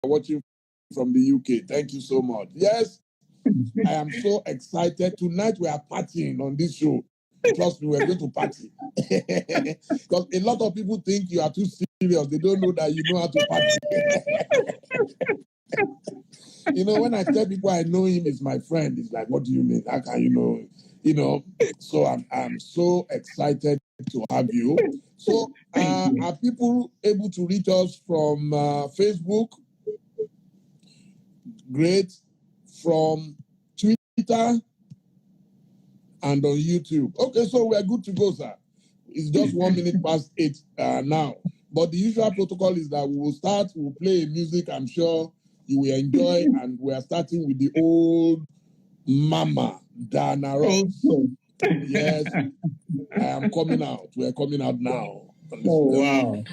watching from the UK. Thank you so much. Yes, I am so excited. Tonight we are partying on this show. Trust me, we're going to party. Because a lot of people think you are too serious. They don't know that you know how to party. You know, when I tell people I know him is my friend, it's like, what do you mean? How can you know? You know, so I'm so excited to have you. So are people able to reach us from Facebook? Great. From Twitter and on YouTube. Okay, so we're good to go, sir. It's just 1 minute past 8 now. But the usual protocol is that we will start, we'll play music, I'm sure you will enjoy, and we are starting with the old Mama Dana Ross. Yes, I am coming out. We're coming out now. Oh, wow.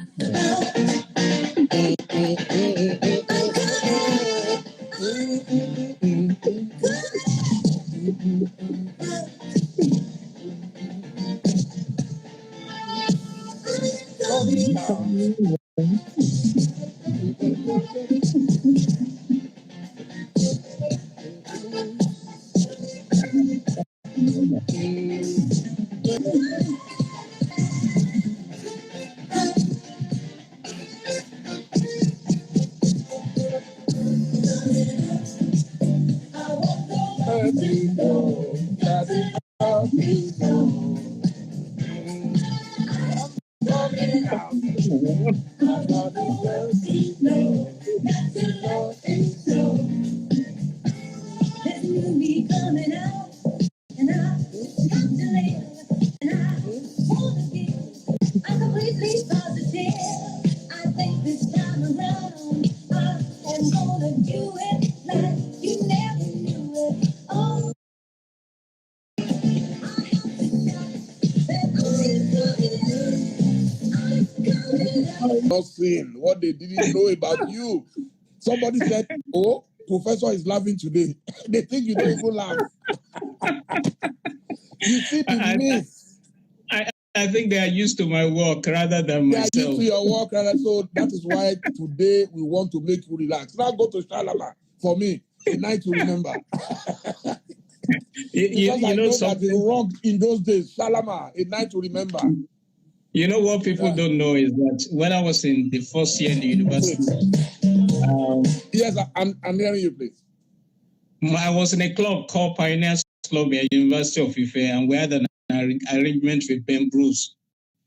Not seeing what they didn't know about you. Somebody said, oh, Professor is laughing today. They think you don't even laugh. You see the myth. I think they are used to my work rather than myself. They are used to your work, so that is why today we want to make you relax. Now go to Shalama for me, a night to remember. Because I know that it rocked in those days. Shalama, a night to remember. You know what people don't know is that when I was in the first year in the university. Yes, I'm hearing you, please. I was in a club called Pioneers Club at University of Ife, and we had an arrangement with Ben Bruce.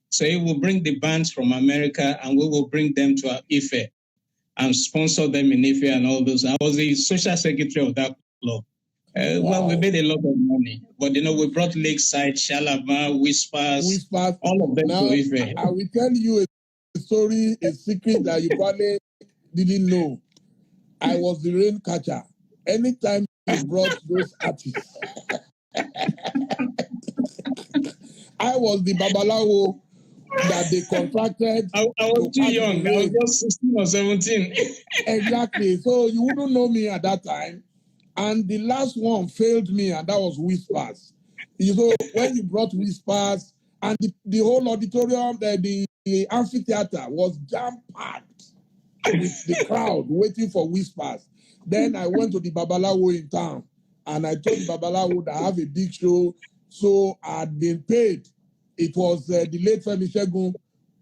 So he will bring the bands from America, and we will bring them to Ife and sponsor them in Ife and all those. I was the social secretary of that club. Wow. Well, we made a lot of money, but we brought Lakeside, Shalama, Whispers, all of them now, to Ife. I will tell you a story, a secret that you probably didn't know. I was the rain catcher. Anytime you brought those artists, I was the babalawo that they contracted. I was too young. I was just 16 or 17. Exactly. So you wouldn't know me at that time. And the last one failed me, and that was Whispers. So when you brought Whispers, and the whole auditorium, the amphitheater was jam-packed with the crowd waiting for Whispers. Then I went to the Babalawo in town, and I told the Babalawo that I have a big show, so I'd been paid. It was the late Femi Shegun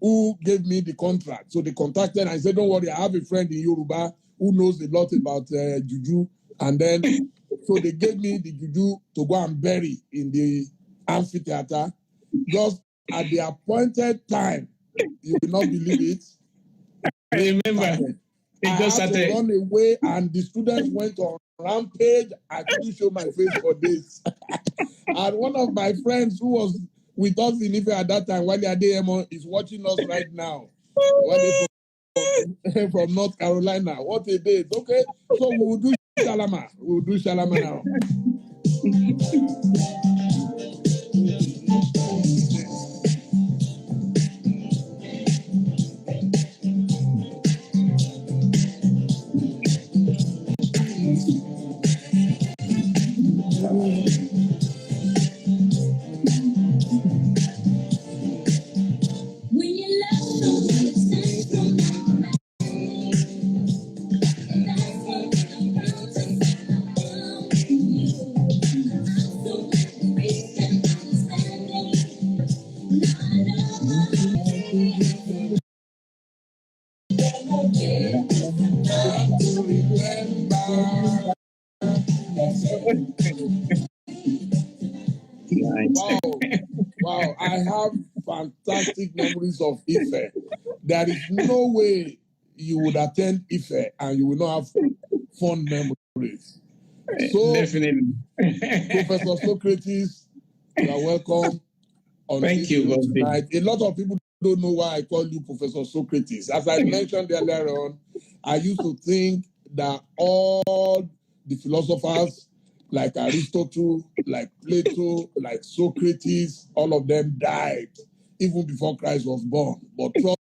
who gave me the contract. So they contacted, and I said, don't worry, I have a friend in Yoruba who knows a lot about juju. And then, so they gave me the juju to go and bury in the amphitheater. Just at the appointed time, you will not believe it. I remember. I had to run away, and the students went on rampage. I couldn't show my face for days. And one of my friends who was with us in Ife at that time, Wale Adeyemo, is watching us right now. From North Carolina. What a day. Okay, so we will do Shalama. We will do Shalama now. I have fantastic memories of Ife. There is no way you would attend Ife and you will not have fond memories. So, definitely. Professor Socrates, you are welcome on Thank this you, show Bobby. tonight. A lot of people don't know why I call you Professor Socrates. As I mentioned earlier on, I used to think that all the philosophers like Aristotle, like Plato, like Socrates, all of them died even before Christ was born. But trust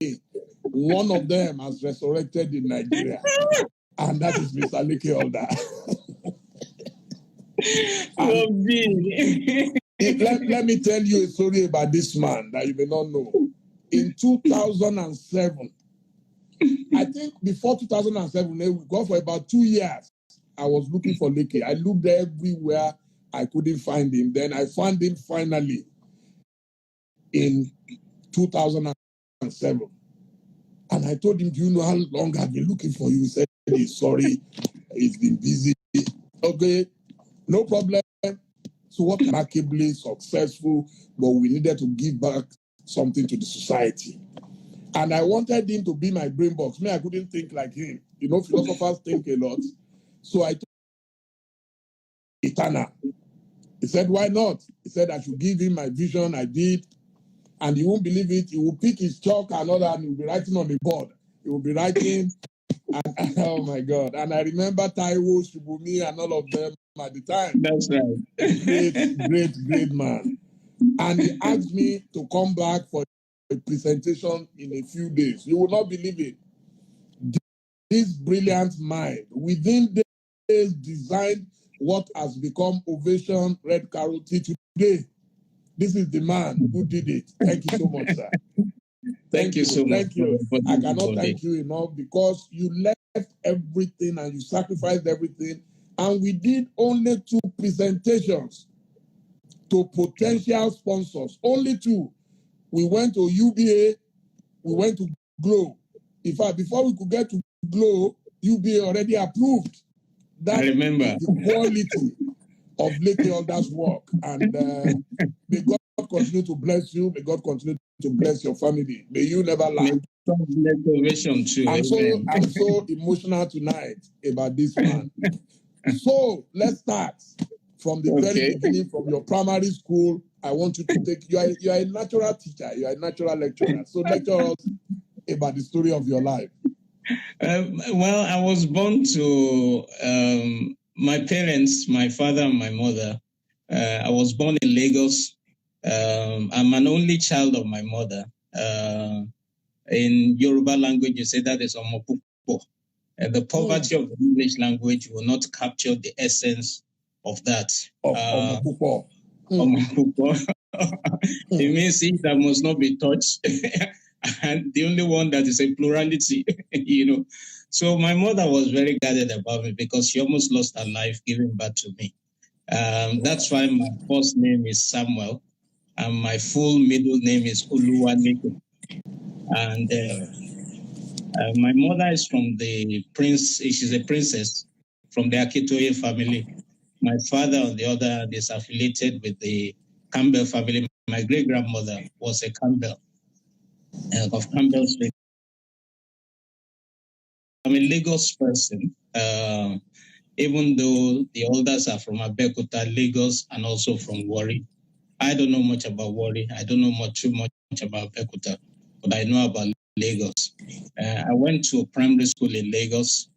me, one of them has resurrected in Nigeria, and that is Mr. Leke Alder. Let me tell you a story about this man that you may not know. In 2007, I think before 2007, we got for about 2 years. I was looking for Leke. I looked everywhere. I couldn't find him. Then I found him finally in 2007. And I told him, do you know how long I've been looking for you? He said, he's sorry. He's been busy. Okay, no problem. So what remarkably successful, but we needed to give back something to the society. And I wanted him to be my brain box. Me, I couldn't think like him. You know, philosophers think a lot. So I told Eternal. He said, why not? He said I should give him my vision. I did. And you won't believe it. He will pick his chalk and all that, and he will be writing on the board. He will be writing. And oh my God. And I remember Taiwo, Shibumi, and all of them at the time. That's right. Great man. And he asked me to come back for a presentation in a few days. You will not believe it. This brilliant mind, within days, designed what has become Ovation Red Carotid today. This is the man who did it. Thank you so much, sir. Thank you so much. Thank you. I cannot thank you enough because you left everything and you sacrificed everything. And we did only 2 presentations to potential sponsors. Only 2. We went to UBA, we went to Glow. In fact, before we could get to Glow, UBA already approved. That I remember the quality of Leke Alder's work. And may God continue to bless you. May God continue to bless your family. May you never lack. Too. I'm so emotional tonight about this man. So let's start from the very beginning, from your primary school. I want you to take, you are a natural teacher, you are a natural lecturer. So lecture us about the story of your life. Well, I was born to my parents, my father and my mother. I was born in Lagos. I'm an only child of my mother. In Yoruba language, you say that is Omopupo. The poverty of the English language will not capture the essence of that. Omopupo. Omopupo. It means it that must not be touched. And the only one that is a plurality, you know. So my mother was very guarded about me because she almost lost her life giving birth to me. That's why my first name is Samuel, and my full middle name is Uluwaneke. And my mother is from the prince. She's a princess from the Akitoye family. My father, on the other hand, is affiliated with the Campbell family. My great grandmother was a Campbell of Campbell Street. I'm a Lagos person, even though the elders are from Abeokuta, Lagos, and also from Warri. I don't know much about Warri. I don't know too much about Abeokuta, but I know about Lagos. I went to primary school in Lagos,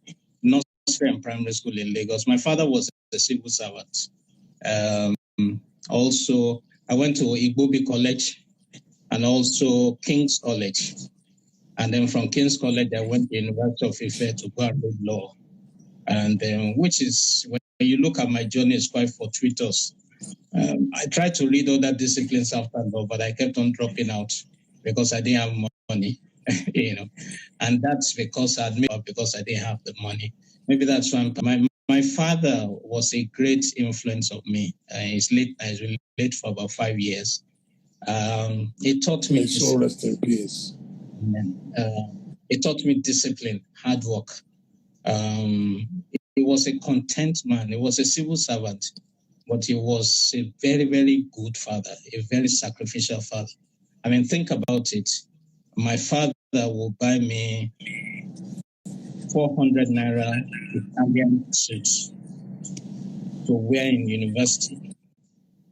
nursery and primary school in Lagos. My father was a civil servant. Also, I went to Igbobi College and also King's College. And then from King's College, I went to University of Ife to go and read law. And which is, when you look at my journey, it's quite fortuitous. I tried to read other disciplines after law, but I kept on dropping out because I didn't have money, you know. And that's because I didn't have the money. Maybe that's why my father was a great influence of me. He's late for about 5 years. He taught me. So rest in peace. He taught me discipline, hard work. He was a content man. He was a civil servant. but he was a very, very good father, a very sacrificial father. I mean, think about it. My father will buy me 400 naira Italian suits to wear in university,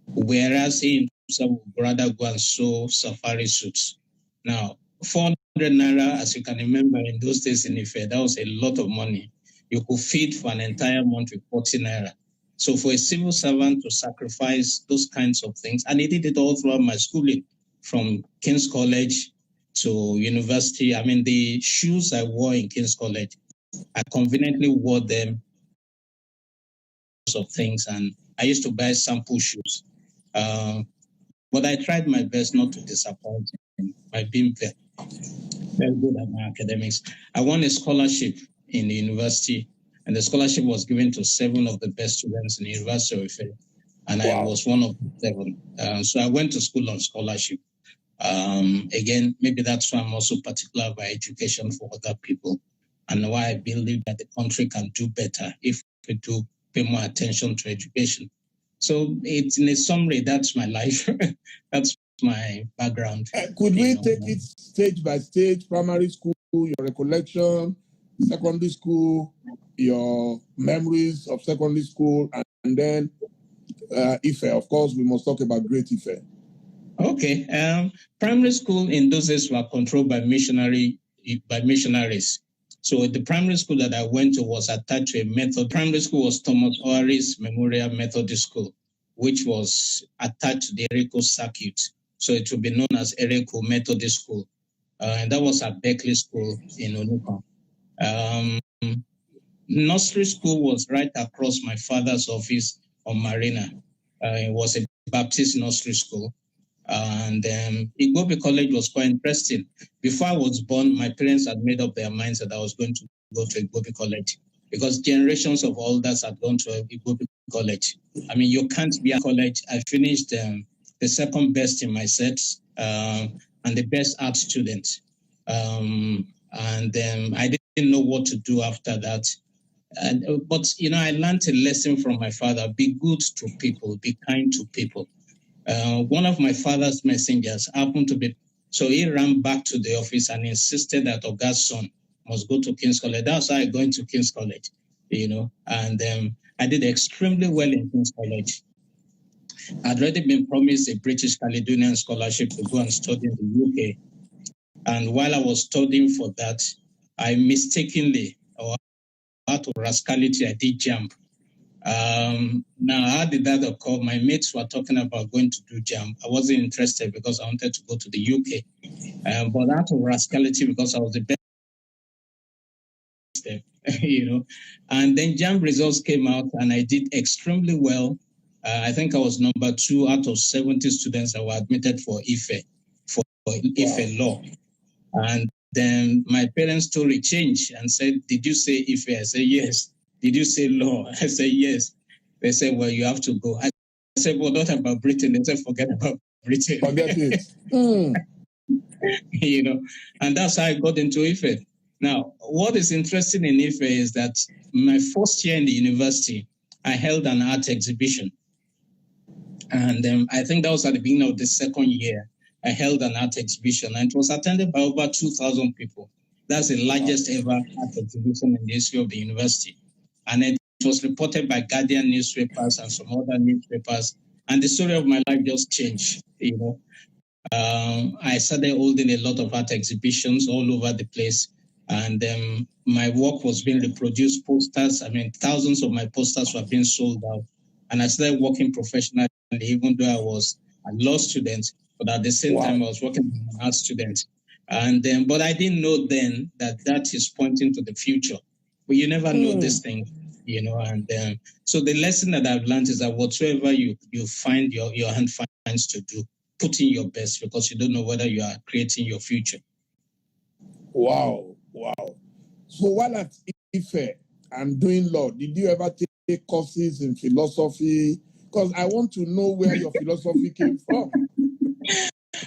whereas he himself would rather go and sew safari suits. Now, 400 naira, as you can remember, in those days in Ife, that was a lot of money. You could feed for an entire month with 40 naira. So for a civil servant to sacrifice those kinds of things, and he did it all throughout my schooling, from King's College to university. I mean, the shoes I wore in King's College, I conveniently wore them of things, and I used to buy sample shoes. But I tried my best not to disappoint him by being very good at my academics. I won a scholarship in the university, and the scholarship was given to 7 of the best students in the University of Ife, and I was one of the 7. So I went to school on scholarship. Again, maybe that's why I'm also particular about education for other people, and why I believe that the country can do better if we do pay more attention to education. So it's, in a summary, that's my life. That's my background. Could we take it stage by stage? Primary school, your recollection, secondary school, your memories of secondary school, and then Ife. Of course, we must talk about Great Ife. Okay. Primary school in those days were controlled by missionaries. So the primary school that I went to was attached to a Methodist. Primary school was Thomas Oaris Memorial Methodist School, which was attached to the Ereko circuit. So it would be known as Ereko Methodist School. And that was at Berkeley School in Onuka. Nursery school was right across my father's office on Marina. It was a Baptist nursery school. And Igbobi College was quite interesting. Before I was born, my parents had made up their minds that I was going to go to Igbobi College, because generations of elders had gone to Igbobi College. I mean, you can't be at college. I finished the second best in my set and the best art student. I didn't know what to do after that. But, I learned a lesson from my father: be good to people, be kind to people. One of my father's messengers happened to be, so he ran back to the office and insisted that Oga's son must go to King's College. That's how I got into King's College, and I did extremely well in King's College. I'd already been promised a British Caledonian scholarship to go and study in the UK. And while I was studying for that, I mistakenly, or out of rascality, I did jump. Now, how did that occur? My mates were talking about going to do jump. I wasn't interested because I wanted to go to the UK. But out of rascality, because I was the best, And then jump results came out, and I did extremely well. I think I was number 2 out of 70 students that were admitted for Ife law. And then my parents' story changed and said, "Did you say Ife?" I said, "Yes." "Did you say law?" I said, "Yes." They said, "Well, you have to go." I said, "Well, not about Britain." They said, "Forget about Britain." Forget it. And that's how I got into Ife. Now, what is interesting in Ife is that my first year in the university, I held an art exhibition. And I think that was at the beginning of the second year. I held an art exhibition, and it was attended by over 2,000 people. That's the largest ever art exhibition in the history of the university. And it was reported by Guardian newspapers and some other newspapers. And the story of my life just changed, I started holding a lot of art exhibitions all over the place. And my work was being reproduced, posters. I mean, thousands of my posters were being sold out. And I started working professionally, even though I was a law student, but at the same time, I was working as an art student. And but I didn't know then that is pointing to the future. But you never know this thing, And so the lesson that I've learned is that whatsoever you find your hand finds to do, put in your best, because you don't know whether you are creating your future. Wow. So while at Ife and doing law, did you ever take courses in philosophy? Because I want to know where your philosophy came from.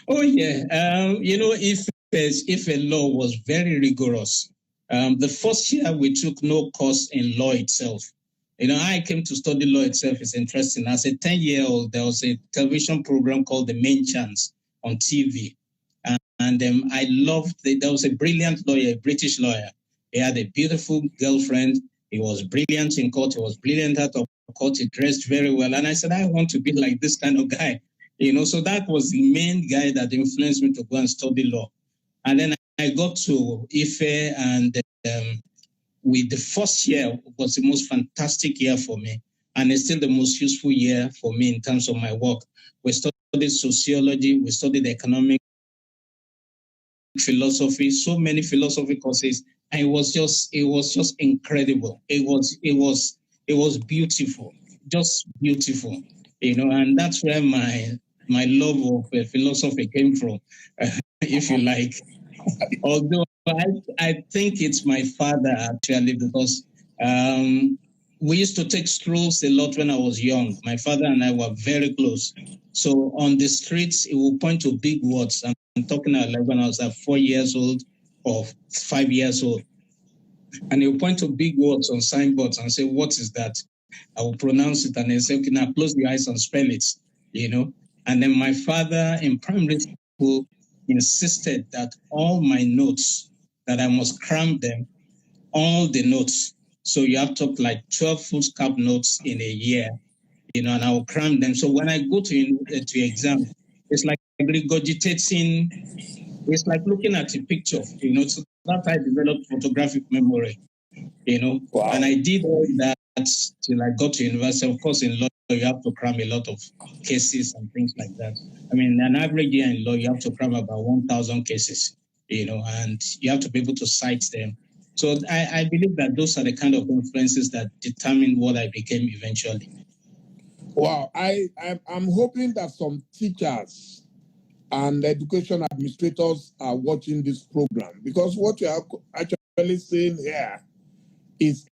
Oh, yeah. Ife law was very rigorous. The first year we took no course in law itself. I came to study law itself. Is interesting. As a 10-year-old, there was a television program called The Main Chance on TV. And I loved it. There was a brilliant lawyer, a British lawyer. He had a beautiful girlfriend. He was brilliant in court. He was brilliant out of court. He dressed very well. And I said, I want to be like this kind of guy. So that was the main guy that influenced me to go and study law. And then I got to Ife, and with the first year was the most fantastic year for me. And it's still the most useful year for me in terms of my work. We studied sociology. We studied economic philosophy, so many philosophy courses, and it was just incredible. It was beautiful, just beautiful, and that's where my love of philosophy came from, if you like. Although I think it's my father actually, because we used to take strolls a lot when I was young. My father and I were very close. So on the streets, he would point to big words. I'm talking about when I was 4 years old or 5 years old. And he would point to big words on signboards and say, what is that? I will pronounce it, and then say, okay, now close your eyes and spell it, And then my father in primary school insisted that all my notes, that I must cram them, all the notes. So you have to like 12 foolscap notes in a year, and I will cram them. So when I go to exam, it's like regurgitating, it's like looking at a picture, so that's how I developed photographic memory, Wow. And I did all that till I got to university. Of course, in law, you have to cram a lot of cases and things like that. I mean, an average year in law, you have to cram about 1,000 cases, and you have to be able to cite them. So I believe that those are the kind of influences that determine what I became eventually. Wow. I'm hoping that some teachers and education administrators are watching this program, because what you are actually saying here is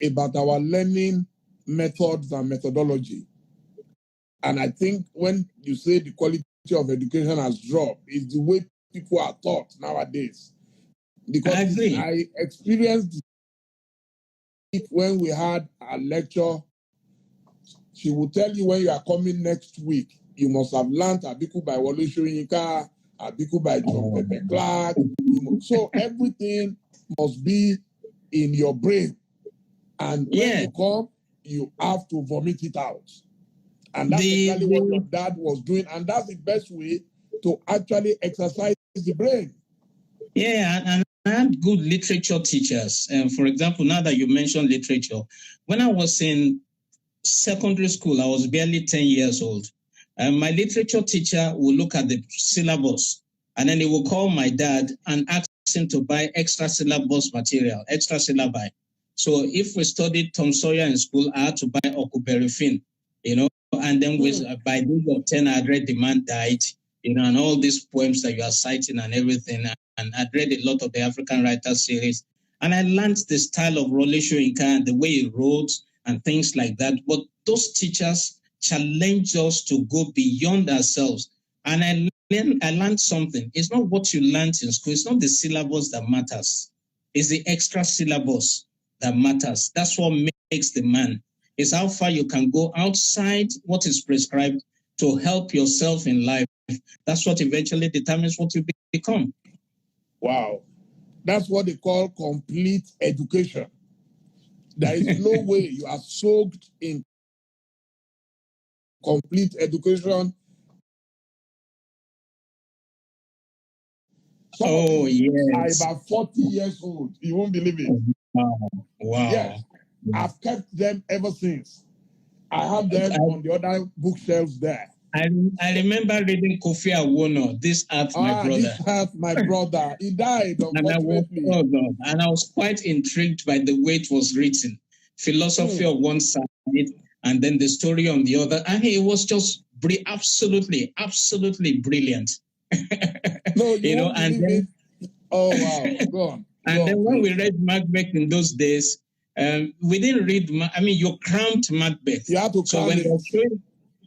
about our learning methods and methodology. And I think when you say the quality of education has dropped, it's the way people are taught nowadays. Because I agree. I experienced it when we had a lecture. She will tell you when you are coming next week, you must have learned Abiku by Wole Soyinka, Abiku by John Pepe Clark. So everything must be in your brain. And when you come, you have to vomit it out. And that's exactly what your dad was doing. And that's the best way to actually exercise the brain. Yeah, and I had good literature teachers. For example, now that you mentioned literature, when I was in secondary school, I was barely 10 years old. My literature teacher would look at the syllabus, and then he would call my dad and ask him to buy extra syllabus material, extra syllabi. So if we studied Tom Sawyer in school, I had to buy Okuberry Finn, and then by the age of 10, I had read The Man Died, and all these poems that you are citing and everything. And I'd read a lot of the African Writers series. And I learned the style of Wole Soyinka and the way he wrote and things like that. But those teachers challenge us to go beyond ourselves. And I learned something. It's not what you learned in school. It's not the syllabus that matters. It's the extra syllabus that matters. That's what makes the man. It's how far you can go outside what is prescribed to help yourself in life. That's what eventually determines what you become. Wow. That's what they call complete education. There is no way you are soaked in complete education. Yes. I'm about 40 years old. You won't believe it. Wow. Yes. I've kept them ever since. I have them on the other bookshelves there. I remember reading Kofi Awono, This Earth, My Brother. This Earth, My Brother. He died, unfortunately. And I was quite intrigued by the way it was written. Philosophy on one side, and then the story on the other. And it was just absolutely, absolutely brilliant. No, and then, oh, wow. Go on. And then when we read Macbeth in those days, we didn't read, you crammed Macbeth. You have to cram it.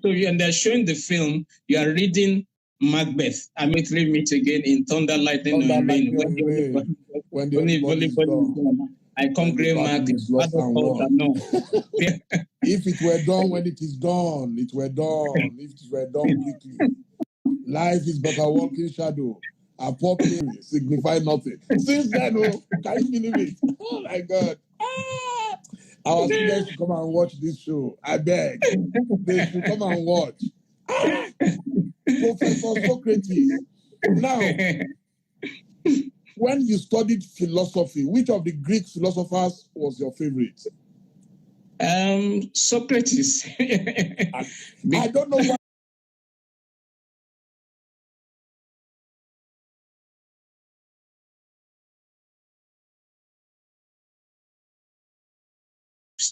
And they're showing the film, you are reading Macbeth. Meet again in Thunder, Lightning, and Rain. When the I come And the gray battle mark. is lost and won. No. If it were done when it is done, it were done. If it were done quickly. Life is but a walking shadow. A poor play signify nothing. Since then, oh, can you believe it? Oh my God. Ah! Our students should come and watch this show. I beg. They should come and watch. Ah! Professor Socrates. Now, when you studied philosophy, which of the Greek philosophers was your favorite? Socrates. I don't know why.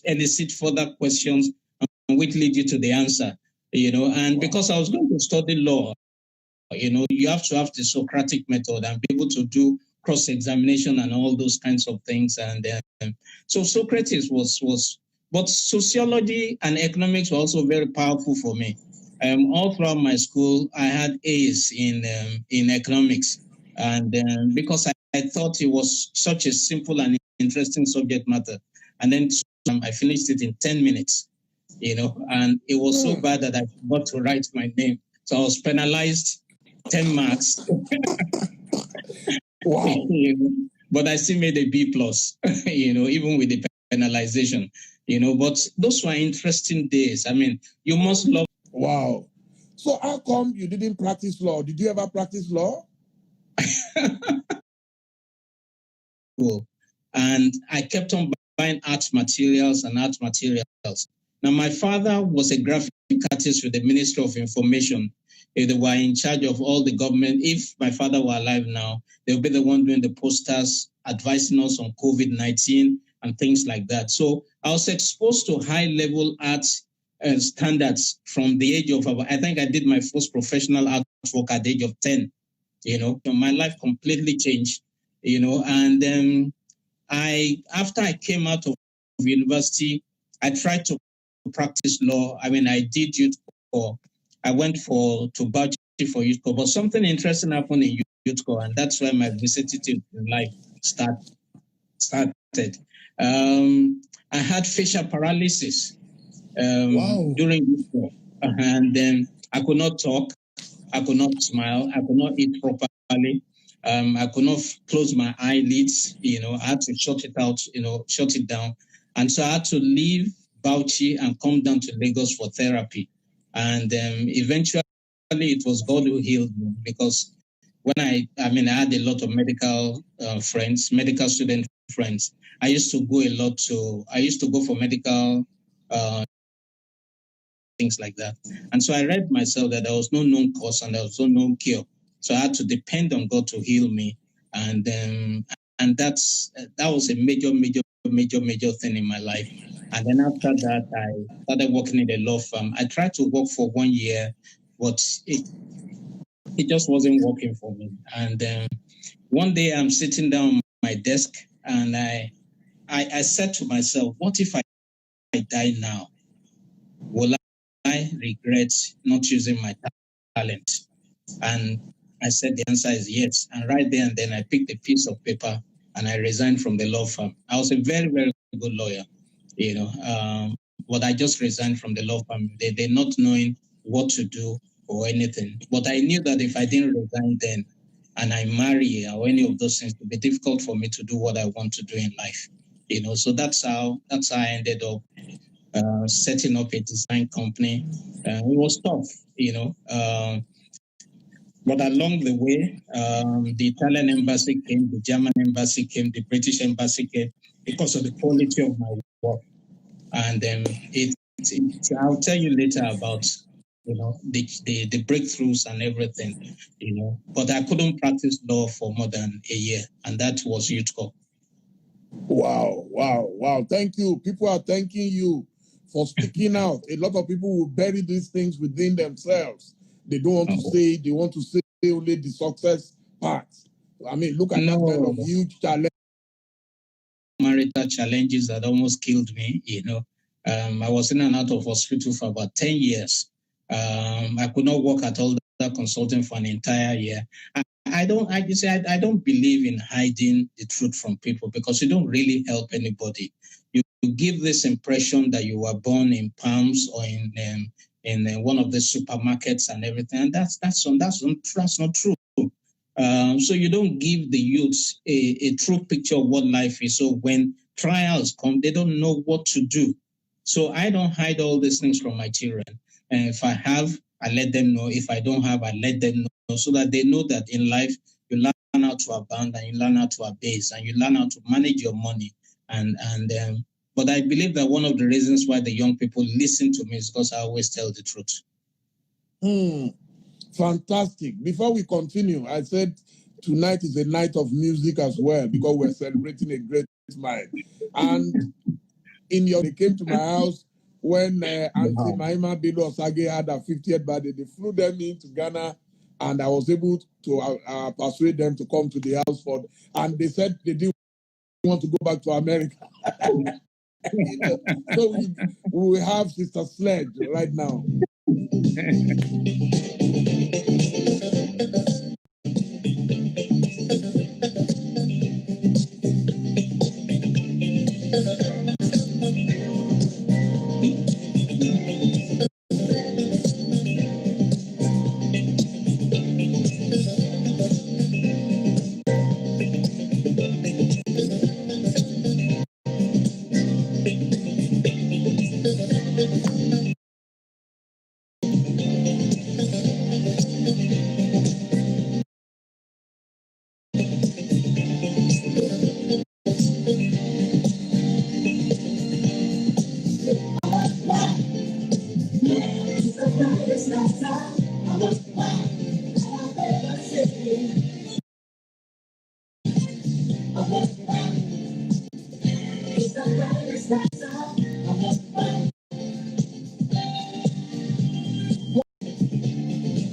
Elicit further questions which lead you to the answer, and because I was going to study law, you have to have the Socratic method and be able to do cross-examination and all those kinds of things. And so Socrates was, but sociology and economics were also very powerful for me. All throughout my school, I had A's in economics, and because I thought it was such a simple and interesting subject matter, and then I finished it in 10 minutes, and it was so bad that I forgot to write my name. So I was penalized 10 marks. Wow. But I still made a B plus, even with the penalization, but those were interesting days. I mean, you must love. Wow. So how come you didn't practice law? Did you ever practice law? And I kept on buying art materials. Now, my father was a graphic artist with the Ministry of Information. They were in charge of all the government. If my father were alive now, they'll be the one doing the posters, advising us on COVID-19 and things like that. So I was exposed to high-level art standards from the age of, I think I did my first professional artwork at the age of 10. My life completely changed, and after I came out of university, I tried to practice law. I mean, I did youth corps. I went to Bauchi for youth corps, but something interesting happened in youth corps, and that's where my vicissitude in life started. I had facial paralysis during youth corps, and then I could not talk, I could not smile, I could not eat properly. I could not close my eyelids, I had to shut it down. And so I had to leave Bauchi and come down to Lagos for therapy. And eventually it was God who healed me, because when I had a lot of medical friends, medical student friends. I used to go for medical things like that. And so I read myself that there was no known cause and there was no known cure. So I had to depend on God to heal me. And that was a major thing in my life. And then after that, I started working in a law firm. I tried to work for 1 year, but it just wasn't working for me. And one day I'm sitting down at my desk and I said to myself, what if I die now? Will I regret not using my talent? And I said the answer is yes. And right there and then I picked a piece of paper and I resigned from the law firm. I was a very, very good lawyer, but I just resigned from the law firm. They're not knowing what to do or anything. But I knew that if I didn't resign then and I marry or any of those things, it would be difficult for me to do what I want to do in life. So that's how I ended up setting up a design company. It was tough, but along the way, the Italian embassy came, the German embassy came, the British embassy came because of the quality of my work. And I'll tell you later about the breakthroughs and everything, But I couldn't practice law for more than a year, and that was youth corps. Wow. Thank you. People are thanking you for speaking out. A lot of people will bury these things within themselves. They don't want to say, they want to say only the success part. I mean, look at that kind of huge challenge. Marital challenges that almost killed me, I was in and out of hospital for about 10 years. I could not work at Alder Consulting for an entire year. I I don't believe in hiding the truth from people because you don't really help anybody. You give this impression that you were born in Palms or in one of the supermarkets and everything, and that's not true. So you don't give the youths a true picture of what life is. So when trials come, they don't know what to do. So I don't hide all these things from my children. And if I have, I let them know. If I don't have, I let them know so that they know that in life you learn how to abound and you learn how to abase and you learn how to manage your money. But I believe that one of the reasons why the young people listen to me is because I always tell the truth. Fantastic. Before we continue, I said tonight is a night of music as well because we're celebrating a great mind. And they came to my house when Auntie Maima Bello Osage had her 50th birthday. They flew them into Ghana, and I was able to persuade them to come to the house and they said they didn't want to go back to America. So we will have Sister Sledge right now.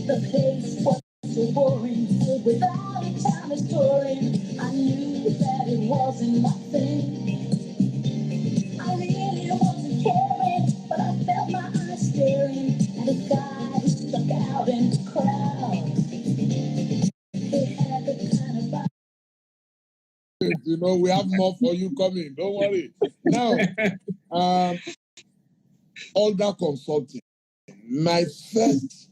The place was so boring, filled without a time exploring. I knew that it wasn't my thing. I really wasn't caring, but I felt my eyes staring at a guy who stuck out in the crowd. He had the kind of vibe. You know, we have more for you coming. Don't worry. Now, Alder Consulting. My first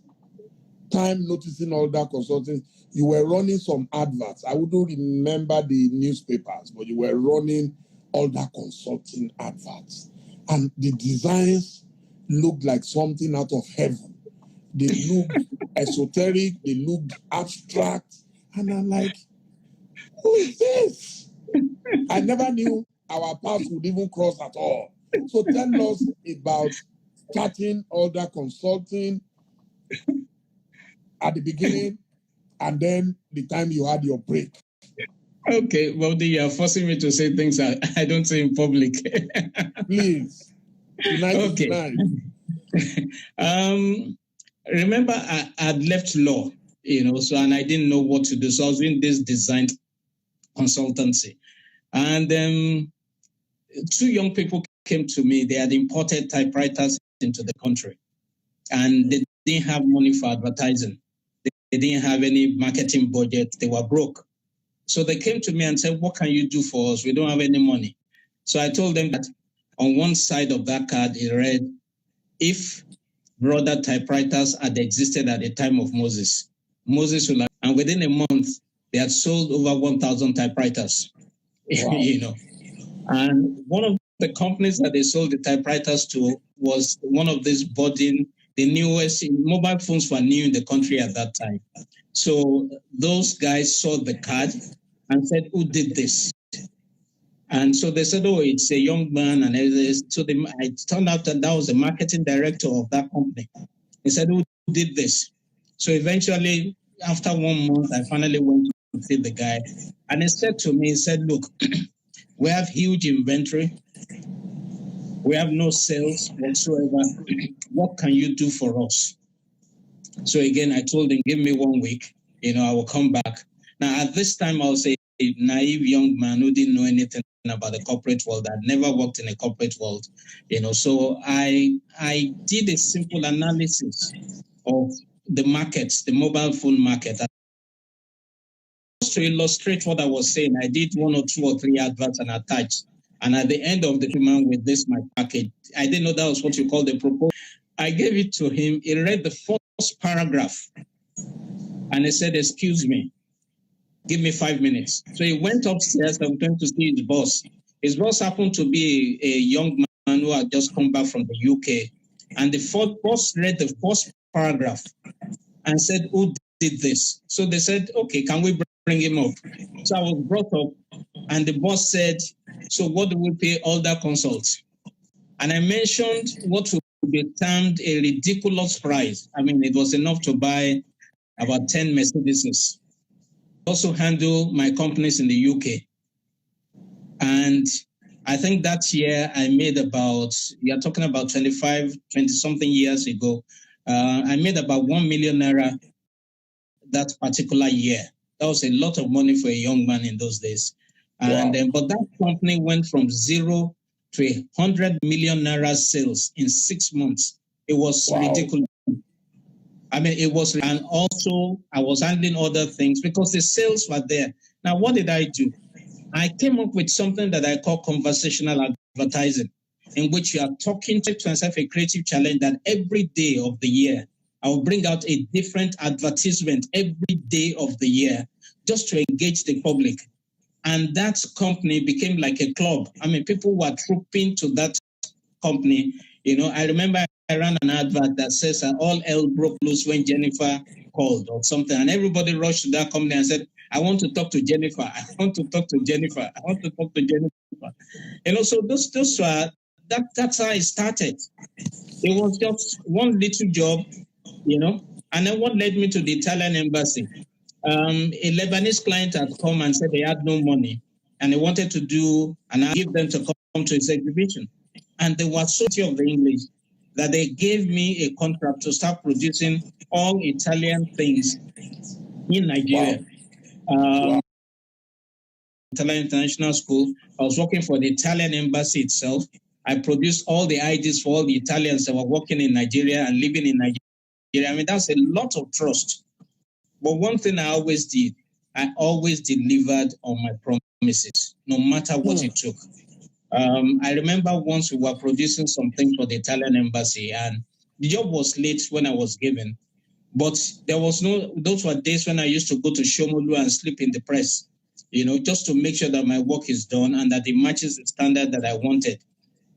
time noticing Alder Consulting, you were running some adverts. I wouldn't remember the newspapers, but you were running Alder Consulting adverts. And the designs looked like something out of heaven. They looked esoteric, they looked abstract. And I'm like, who is this? I never knew our paths would even cross at all. So tell us about starting Alder Consulting at the beginning and then the time you had your break. Okay, well, you are forcing me to say things I don't say in public. Please. Tonight is tonight. Remember, I'd left law, so and I didn't know what to do. So I was doing this design consultancy. And two young people came to me. They had imported typewriters into the country. And they didn't have money for advertising. They didn't have any marketing budget. They were broke. So they came to me and said, what can you do for us? We don't have any money. So I told them that on one side of that card, it read, if brother typewriters had existed at the time of Moses, Moses would have, and within a month, they had sold over 1,000 typewriters. Wow. And one of the companies that they sold the typewriters to was one of these budding, the newest mobile phones were new in the country at that time. So those guys saw the card and said, who did this? And so they said, oh, it's a young man. And so it turned out that was the marketing director of that company. He said, who did this? So eventually, after 1 month, I finally went to see the guy. And he said to me, he said, look, we have huge inventory. We have no sales whatsoever. What can you do for us? So again, I told him, give me 1 week, I will come back. Now, at this time, I was a naive young man who didn't know anything about the corporate world. I'd never worked in a corporate world, so I did a simple analysis of the markets, the mobile phone market. to illustrate what I was saying, I did 1 or 2 or 3 adverts and attached. And at the end of the document with this, my package, I didn't know that was what you call the proposal. I gave it to him. He read the first paragraph and he said, "Excuse me, give me 5 minutes." So he went upstairs and went to see his boss. His boss happened to be a young man who had just come back from the UK. And the boss read the first paragraph and said, "Who did this?" So they said, "Okay, can we bring him up?" So I was brought up and the boss said, "So what do we pay Alder Consults?" And I mentioned what would be termed a ridiculous price. I mean, it was enough to buy about 10 Mercedeses. Also handle my companies in the UK. And I think that year I made about, you're talking about 20 something years ago, I made about 1 million naira that particular year. That was a lot of money for a young man in those days. And Wow. but that company went from 0 to 100 million naira sales in 6 months. It was ridiculous. I mean, it was, and also I was handling other things because the sales were there. Now, what did I do? I came up with something that I call conversational advertising, in which you are talking to yourself a creative challenge that every day of the year, I will bring out a different advertisement every day of the year just to engage the public. And that company became like a club. I mean, people were trooping to that company. You know, I remember I ran an advert that says all hell broke loose when Jennifer called or something. And everybody rushed to that company and said, "I want to talk to Jennifer. I want to talk to Jennifer. I want to talk to Jennifer." You know, so those were, that's how it started. It was just one little job, you know. And then what led me to the Italian embassy? A Lebanese client had come and said they had no money and they wanted to do, and I give them to come to his exhibition. And they were so of the English that they gave me a contract to start producing all Italian things in Nigeria. Wow. Italian International School. I was working for the Italian embassy itself. I produced all the IDs for all the Italians that were working in Nigeria and living in Nigeria. I mean, that's a lot of trust. But one thing I always did, I always delivered on my promises, no matter what it took. I remember once we were producing some things for the Italian embassy, and the job was late when I was given. But there was those were days when I used to go to Shomolu and sleep in the press, you know, just to make sure that my work is done and that it matches the standard that I wanted.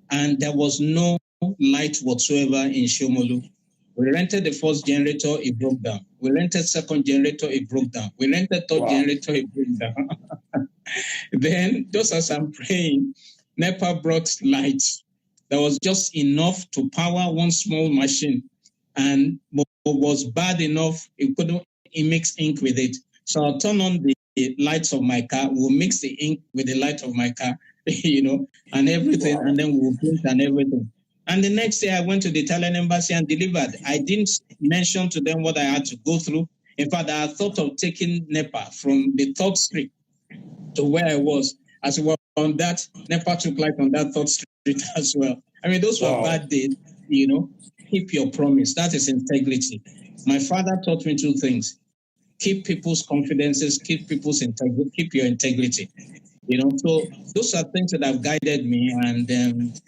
And there was no light whatsoever in Shomolu. We rented the first generator, it broke down. We rented second generator, it broke down. We rented third generator, it broke down. Then, just as I'm praying, NEPA brought lights. There was just enough to power one small machine, and was bad enough, it couldn't mix ink with it. So I'll turn on the lights of my car, we'll mix the ink with the light of my car, you know, and everything, and then we'll print and everything. And the next day I went to the Italian embassy and delivered. I didn't mention to them what I had to go through. In fact, I had thought of taking NEPA from the 3rd Street to where I was. As we were on that, NEPA took light on that 3rd Street as well. I mean, those were bad days, you know. Keep your promise. That is integrity. My father taught me 2 things. Keep people's confidences, keep people's integrity, keep your integrity. You know, so those are things that have guided me, and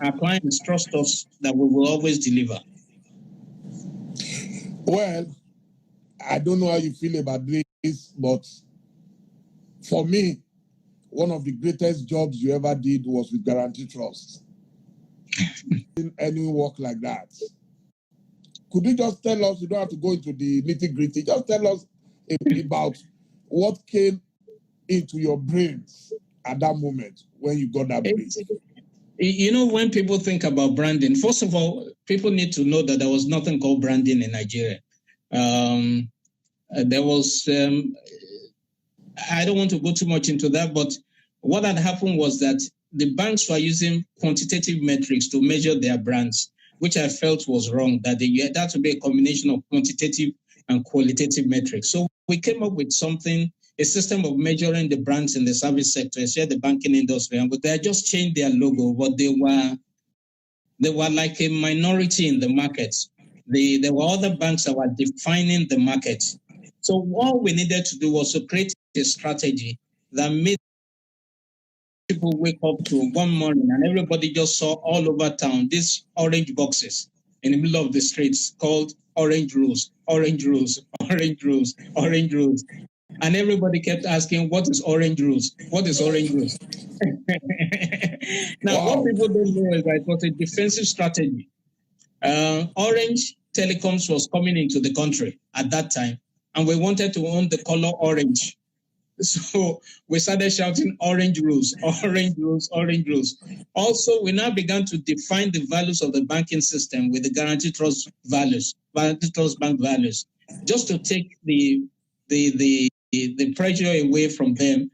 our clients trust us that we will always deliver. Well, I don't know how you feel about this, but for me, one of the greatest jobs you ever did was with Guarantee Trust. In any work like that. Could you just tell us, you don't have to go into the nitty-gritty, just tell us about what came into your brains at that moment when you got that brief? You know, when people think about branding, first of all, people need to know that there was nothing called branding in Nigeria. There was, I don't want to go too much into that, but what had happened was that the banks were using quantitative metrics to measure their brands, which I felt was wrong, that there had to be a combination of quantitative and qualitative metrics. So we came up with something, a system of measuring the brands in the service sector, especially the banking industry, and they had just changed their logo, but they were like a minority in the market. There were other banks that were defining the market. So all we needed to do was to create a strategy that made people wake up to one morning and everybody just saw all over town these orange boxes in the middle of the streets called orange rules, orange rules, orange rules, orange rules. And everybody kept asking, what is orange rules? What is orange rules? Now, what people don't know is that it was a defensive strategy. Orange Telecoms was coming into the country at that time, and we wanted to own the color orange. So we started shouting orange rules, orange rules, orange rules. Also, we now began to define the values of the banking system with the guarantee trust values, guarantee trust bank values, just to take the pressure away from them.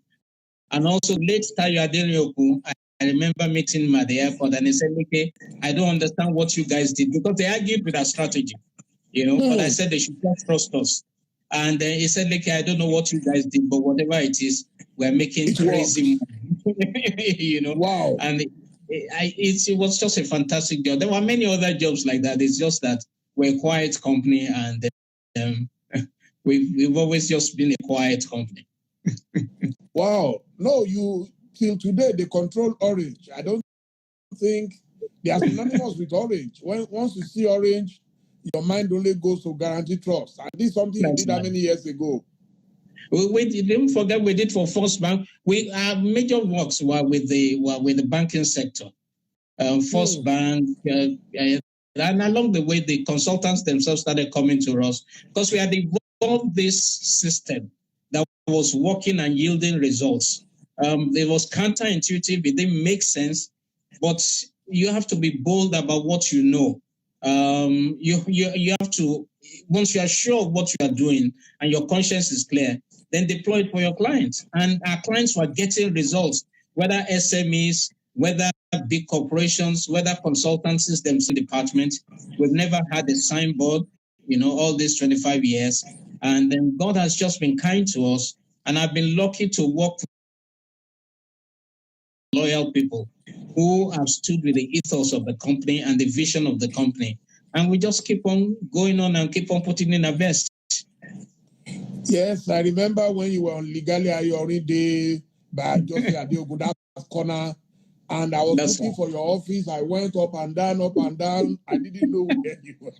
And also, late Tayo Adelioku, I remember meeting him at the airport, and he said, "Leke, I don't understand what you guys did," because they argued with our strategy, but I said they should just trust us. And he said, "Leke, I don't know what you guys did, but whatever it is, we're making crazy money." Wow. And it was just a fantastic job. There were many other jobs like that. It's just that we're a quiet company, and we've always just been a quiet company. Wow. No, till today, they control orange. I don't think they are synonymous with orange. Once you see orange, your mind only goes to guarantee trust. And this is something you did that many years ago. We didn't forget we did for First Bank. Our major works were with the banking sector. First Bank, and along the way, the consultants themselves started coming to us because we had evolved this system that was working and yielding results. It was counterintuitive. It didn't make sense, but you have to be bold about what you know. You have to, once you are sure of what you are doing and your conscience is clear, then deploy it for your clients. And our clients were getting results, whether SMEs, whether big corporations, whether consultancies themselves departments. We've never had a signboard, all these 25 years. And then God has just been kind to us. And I've been lucky to work with loyal people who have stood with the ethos of the company and the vision of the company. And we just keep on going on and keep on putting in our best. Yes, I remember when you were on Legally Ayori Day by Jose Adeogun, that corner, and I was looking for your office. I went up and down. I didn't know where you were.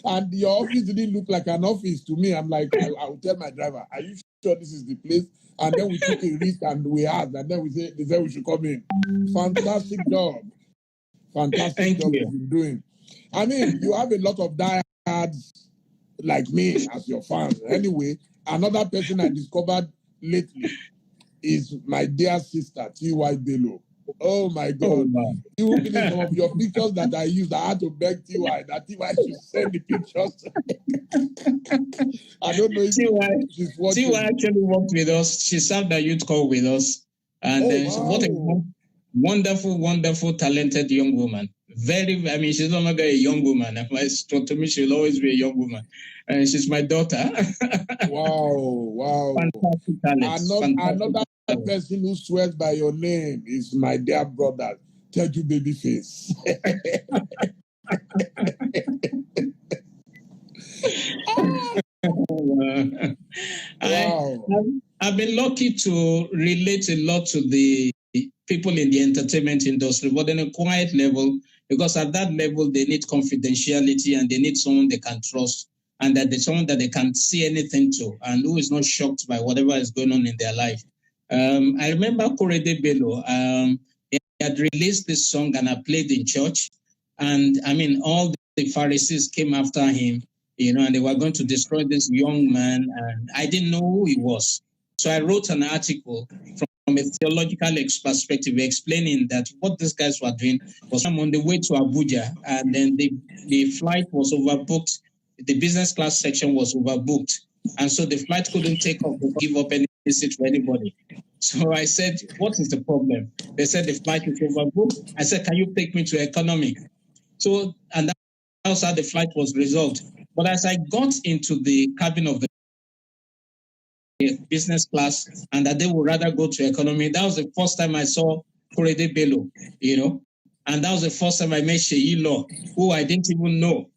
And your office didn't look like an office to me. I'm like, I will tell my driver, are you sure this is the place? And then we took a risk and we asked, and then they said we should come in. Fantastic job. Fantastic job you've been doing. I mean, you have a lot of diehards like me as your fans. Anyway, another person I discovered lately is my dear sister, T.Y. Dele. Oh my God. Even in some of your pictures that I used, I had to beg T.Y. that T.Y. should send the pictures. I don't know if she's watching. T.Y. actually worked with us. She served a youth call with us. And what a wonderful, wonderful, talented young woman. She's no longer a young woman. To me, she'll always be a young woman. And she's my daughter. Wow. Fantastic talent. Another person who swears by your name is my dear brother, Teju Babyface. I've been lucky to relate a lot to the people in the entertainment industry, but on a quiet level, because at that level, they need confidentiality and they need someone they can trust and that there's someone that they can see anything to and who is not shocked by whatever is going on in their life. I remember Korede Bello. He had released this song and I played in church. And all the Pharisees came after him, and they were going to destroy this young man. And I didn't know who he was. So I wrote an article from a theological perspective explaining that what these guys were doing was I'm on the way to Abuja. And then the flight was overbooked. The business class section was overbooked. And so the flight couldn't take off or give up any seat to anybody. So I said, what is the problem? They said the flight is overbooked. I said, can you take me to economy? So, and that's how the flight was resolved. But as I got into the cabin of the business class and that they would rather go to economy, that was the first time I saw Korede Bello, and that was the first time I met Sheyi Law, who I didn't even know,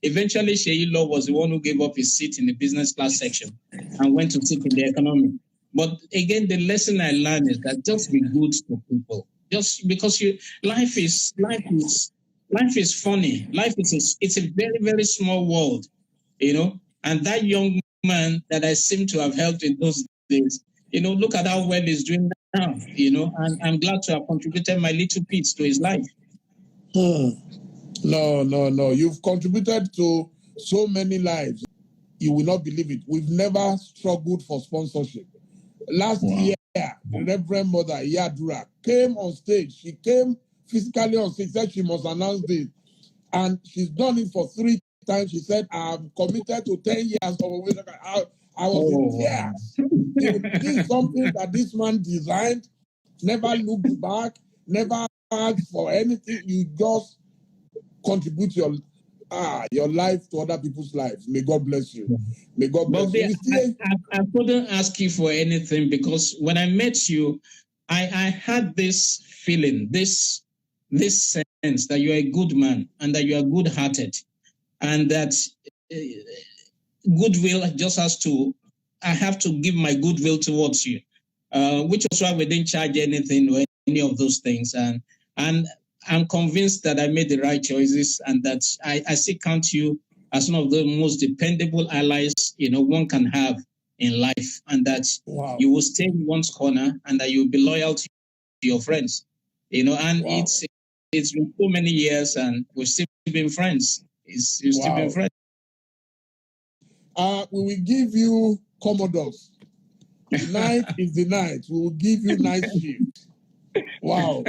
Eventually, Sheilo was the one who gave up his seat in the business class section and went to sit in the economy. But again, the lesson I learned is that just be good to people. Just because life is funny. It's a very, very small world, And that young man that I seem to have helped in those days, look at how well he's doing now, and I'm glad to have contributed my little piece to his life. No. You've contributed to so many lives. You will not believe it. We've never struggled for sponsorship. Last year, the Reverend Mother Yadura came on stage. She came physically on stage, said she must announce this. And she's done it for 3 times. She said, I'm committed to 10 years of I was in tears. This is something that this man designed, never looked back, never asked for anything. You just contribute your life to other people's lives. May God bless you. May God bless you. I couldn't ask you for anything because when I met you, I had this feeling, this sense that you're a good man and that you are good-hearted, and that goodwill just I have to give my goodwill towards you, which is why we didn't charge anything or any of those things. And I'm convinced that I made the right choices, and that I still count you as one of the most dependable allies, one can have in life, and that you will stay in one's corner, and that you'll be loyal to your friends, and it's been so many years, and we've still been friends. Still been friends. We will give you Commodores. Tonight is the night. We will give you night shift. Wow.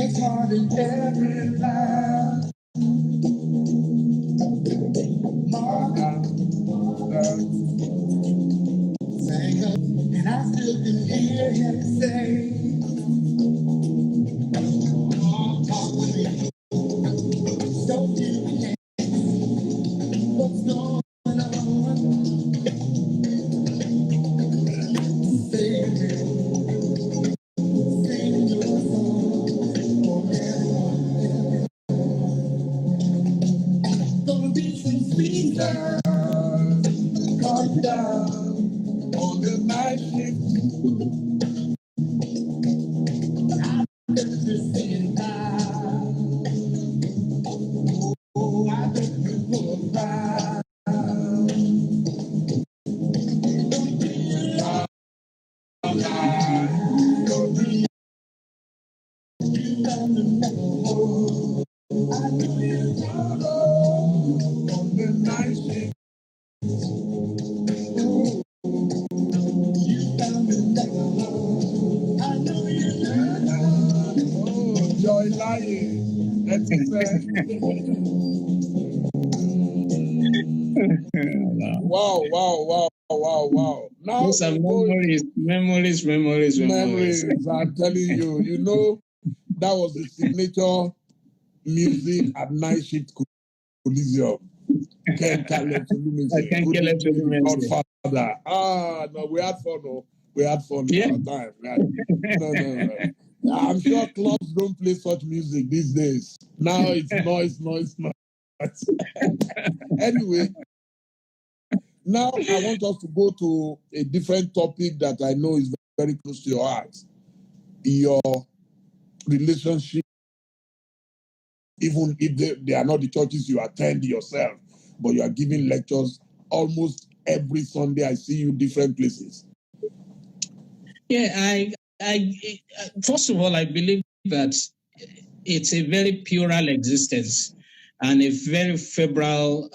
It's hard in every life. And I still can hear him say, don't give me what's going on. Sing your song for everyone. Gonna be some sweet love, come down on the night shift. I'm just saying now. Oh, I think you will cry. Joy lying. That's it. Wow. Now those are memories. I'm telling you, that was the signature music at Night Shift Coliseum. Ken Caleb Godfather. No, we had fun. No. We had fun for our time. No. I'm sure clubs don't play such music these days. Now it's noise. Anyway, now I want us to go to a different topic that I know is very close to your heart. Your relationship, even if they are not the churches you attend yourself, but you are giving lectures almost every Sunday. I see you different places. Yeah, I first of all, I believe that it's a very plural existence and a very febrile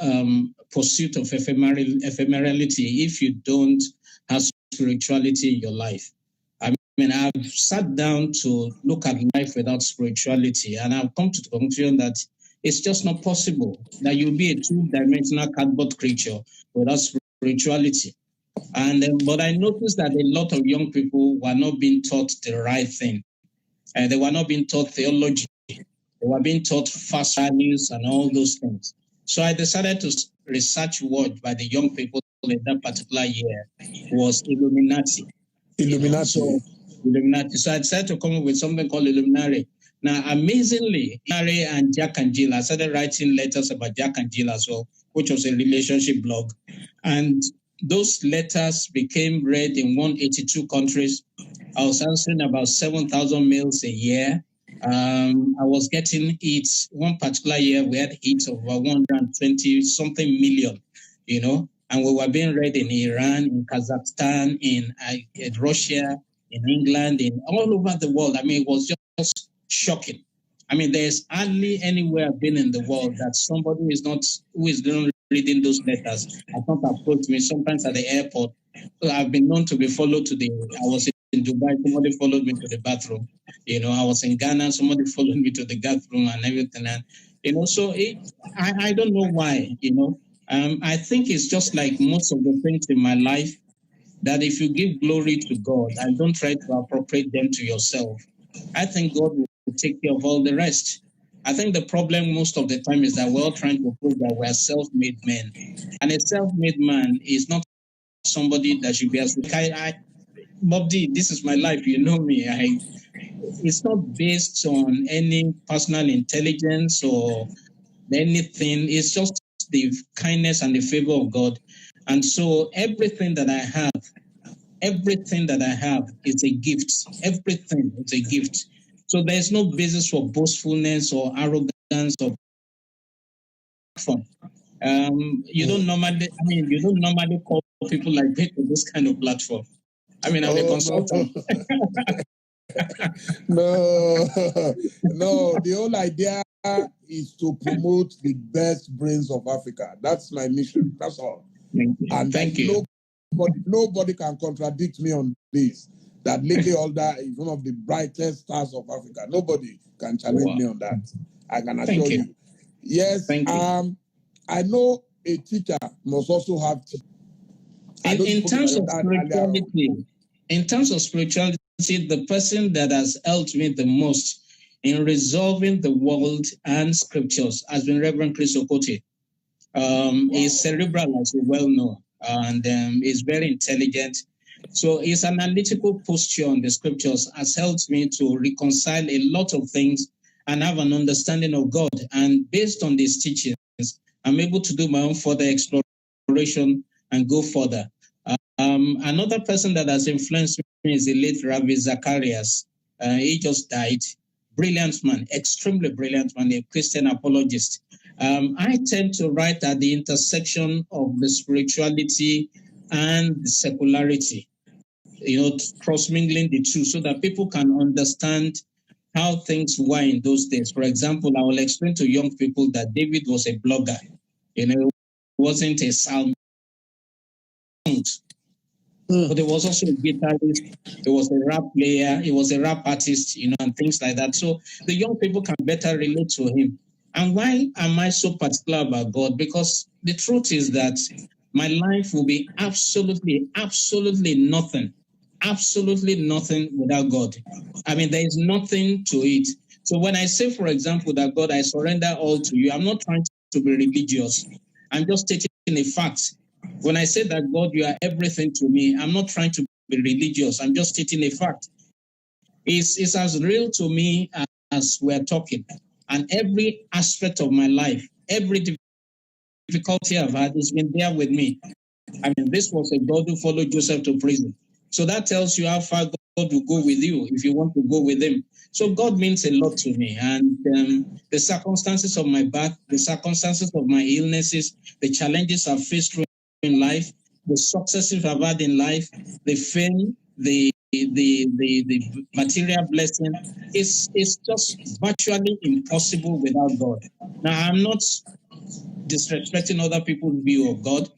pursuit of ephemerality if you don't have spirituality in your life. I mean, I've sat down to look at life without spirituality, and I've come to the conclusion that it's just not possible that you'll be a two-dimensional cardboard creature without spirituality. And but I noticed that a lot of young people were not being taught the right thing. And they were not being taught theology. They were being taught fast values and all those things. So I decided to research what by the young people in that particular year was Illuminati. Illuminati. So I decided to come up with something called Illuminati. Now, amazingly, Harry and Jack and Jill, I started writing letters about Jack and Jill as well, which was a relationship blog. And those letters became read in 182 countries. I was answering about 7,000 mails a year. I was getting hits. One particular year, we had hits of over 120 something million, and we were being read in Iran, in Kazakhstan, in Russia, in England, in all over the world. I mean, it was just shocking. I mean, there's hardly anywhere I've been in the world that somebody who is not reading those letters has not approached me, sometimes at the airport. So I've been known to be followed to I was in Dubai, somebody followed me to the bathroom. I was in Ghana, somebody followed me to the bathroom and everything. And, so I don't know why, I think it's just like most of the things in my life, that if you give glory to God and don't try to appropriate them to yourself, I think God will take care of all the rest. I think the problem most of the time is that we're all trying to prove that we're self-made men. And a self-made man is not somebody that should be as Bob D, this is my life, you know me. It's not based on any personal intelligence or anything. It's just the kindness and the favor of God. And so everything that I have is a gift. Everything is a gift. So there's no basis for boastfulness or arrogance or platform. You don't normally call people like that to this kind of platform. I mean, I'm a consultant. No, the whole idea is to promote the best brains of Africa. That's my mission. That's all. Thank you. Nobody can contradict me on this. That Leke Alder is one of the brightest stars of Africa. Nobody can challenge me on that. I can assure you. Yes. Thank you. I know a teacher must also have. In terms of spirituality, the person that has helped me the most in resolving the world and scriptures has been Reverend Chris Okotie. He's cerebral, as we well know, and is very intelligent. So his analytical posture on the scriptures has helped me to reconcile a lot of things and have an understanding of God. And based on these teachings, I'm able to do my own further exploration and go further. Another person that has influenced me is the late Ravi Zacharias. He just died. Brilliant man, extremely brilliant man, a Christian apologist. I tend to write at the intersection of the spirituality and the secularity, cross-mingling the two so that people can understand how things were in those days. For example, I will explain to young people that David was a blogger. Wasn't a psalmist. But he was also a guitarist, he was a rap player, he was a rap artist, and things like that. So the young people can better relate to him. And why am I so particular about God? Because the truth is that my life will be absolutely nothing without God. I mean, there is nothing to it. So when I say, for example, that God, I surrender all to you, I'm not trying to be religious. I'm just stating a fact. When I say that, God, you are everything to me, I'm not trying to be religious. I'm just stating a fact. It's as real to me as we're talking. And every aspect of my life, every difficulty I've had has been there with me. I mean, this was a God who followed Joseph to prison. So that tells you how far God will go with you if you want to go with him. So God means a lot to me. And the circumstances of my birth, the circumstances of my illnesses, the challenges I've faced through in life, the successes I've had in life, the fame, the material blessing, is just virtually impossible without God. Now, I'm not disrespecting other people's view of God.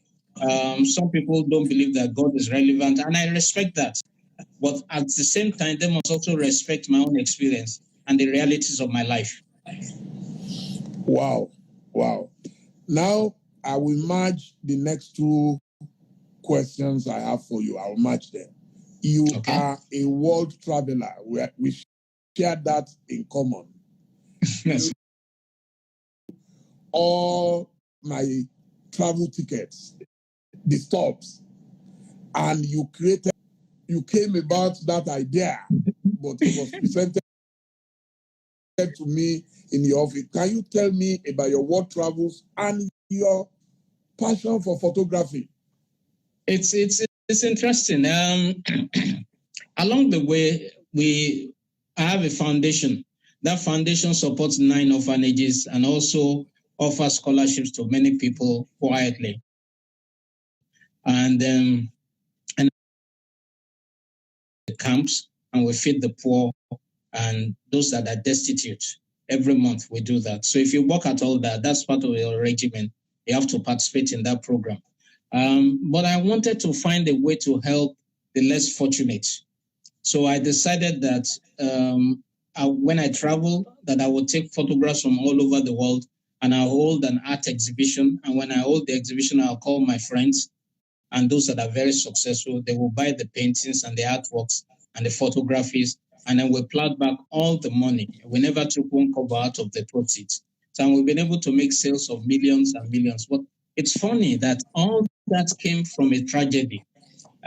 Some people don't believe that God is relevant, and I respect that. But at the same time, they must also respect my own experience and the realities of my life. Wow. Wow. Now I will match the next two questions I have for you. I'll match them. You are a world traveler. We share that in common. Yes. All my travel tickets, the stops, and you came about that idea, but it was presented to me in the office. Can you tell me about your world travels and your passion for photography? It's interesting. Along the way, I have a foundation. That foundation supports 9 orphanages and also offers scholarships to many people quietly. And the camps, and we feed the poor and those that are destitute. Every month we do that. So if you work at all that, that's part of your regimen. You have to participate in that program. But I wanted to find a way to help the less fortunate. So I decided that when I travel, that I would take photographs from all over the world, and I'll hold an art exhibition. And when I hold the exhibition, I'll call my friends and those that are very successful. They will buy the paintings and the artworks and the photographies, and then we plowed back all the money. We never took one kobo out of the proceeds. So we've been able to make sales of millions and millions. But it's funny that all that came from a tragedy.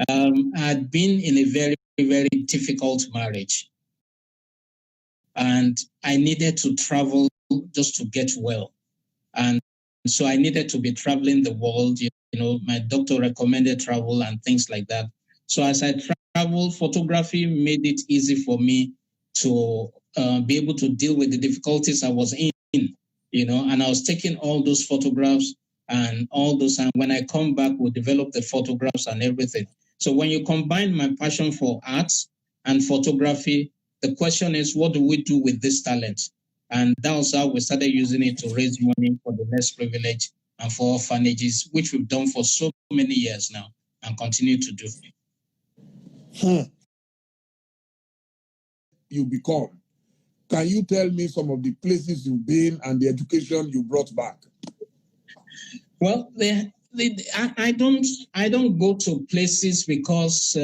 I had been in a very, very difficult marriage, and I needed to travel just to get well. And so I needed to be traveling the world. My doctor recommended travel and things like that. So as I traveled, photography made it easy for me to be able to deal with the difficulties I was in, and I was taking all those photographs and all those. And when I come back, we'll develop the photographs and everything. So when you combine my passion for arts and photography, the question is, what do we do with this talent? And that was how we started using it to raise money for the less privileged and for orphanages, which we've done for so many years now and continue to do. You become. Can you tell me some of the places you've been and the education you brought back? Well, I don't go to places because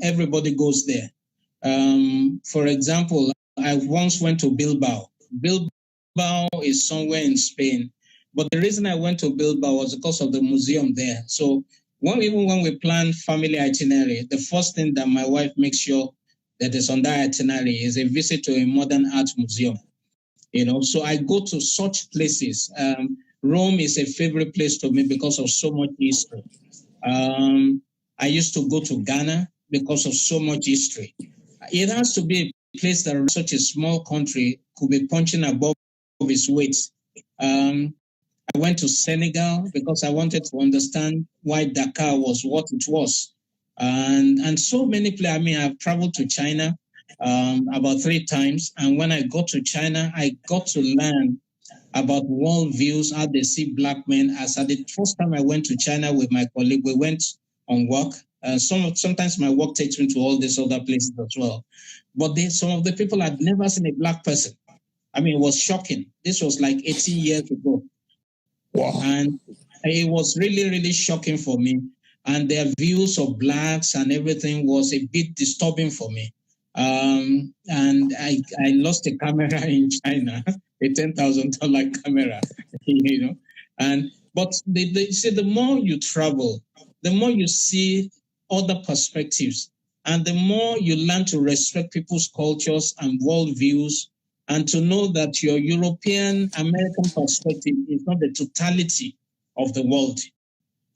everybody goes there. For example, I once went to Bilbao. Bilbao is somewhere in Spain, but the reason I went to Bilbao was because of the museum there. So even when we plan family itinerary, the first thing that my wife makes sure that is on that itinerary is a visit to a modern art museum. So I go to such places. Rome is a favorite place to me because of so much history. I used to go to Ghana because of so much history. It has to be a place that such a small country could be punching above its weight. I went to Senegal because I wanted to understand why Dakar was what it was. And so many places. I mean, I've traveled to China about 3 times. And when I got to China, I got to learn about world views, how they see black men. As at the first time I went to China with my colleague, we went on work. Sometimes my work takes me to all these other places as well. But some of the people had never seen a black person. I mean, it was shocking. This was like 18 years ago. Wow. And it was really, really shocking for me. And their views of blacks and everything was a bit disturbing for me. And I lost a camera in China, a $10,000 camera, But they say the more you travel, the more you see other perspectives, and the more you learn to respect people's cultures and worldviews, and to know that your European American perspective is not the totality of the world,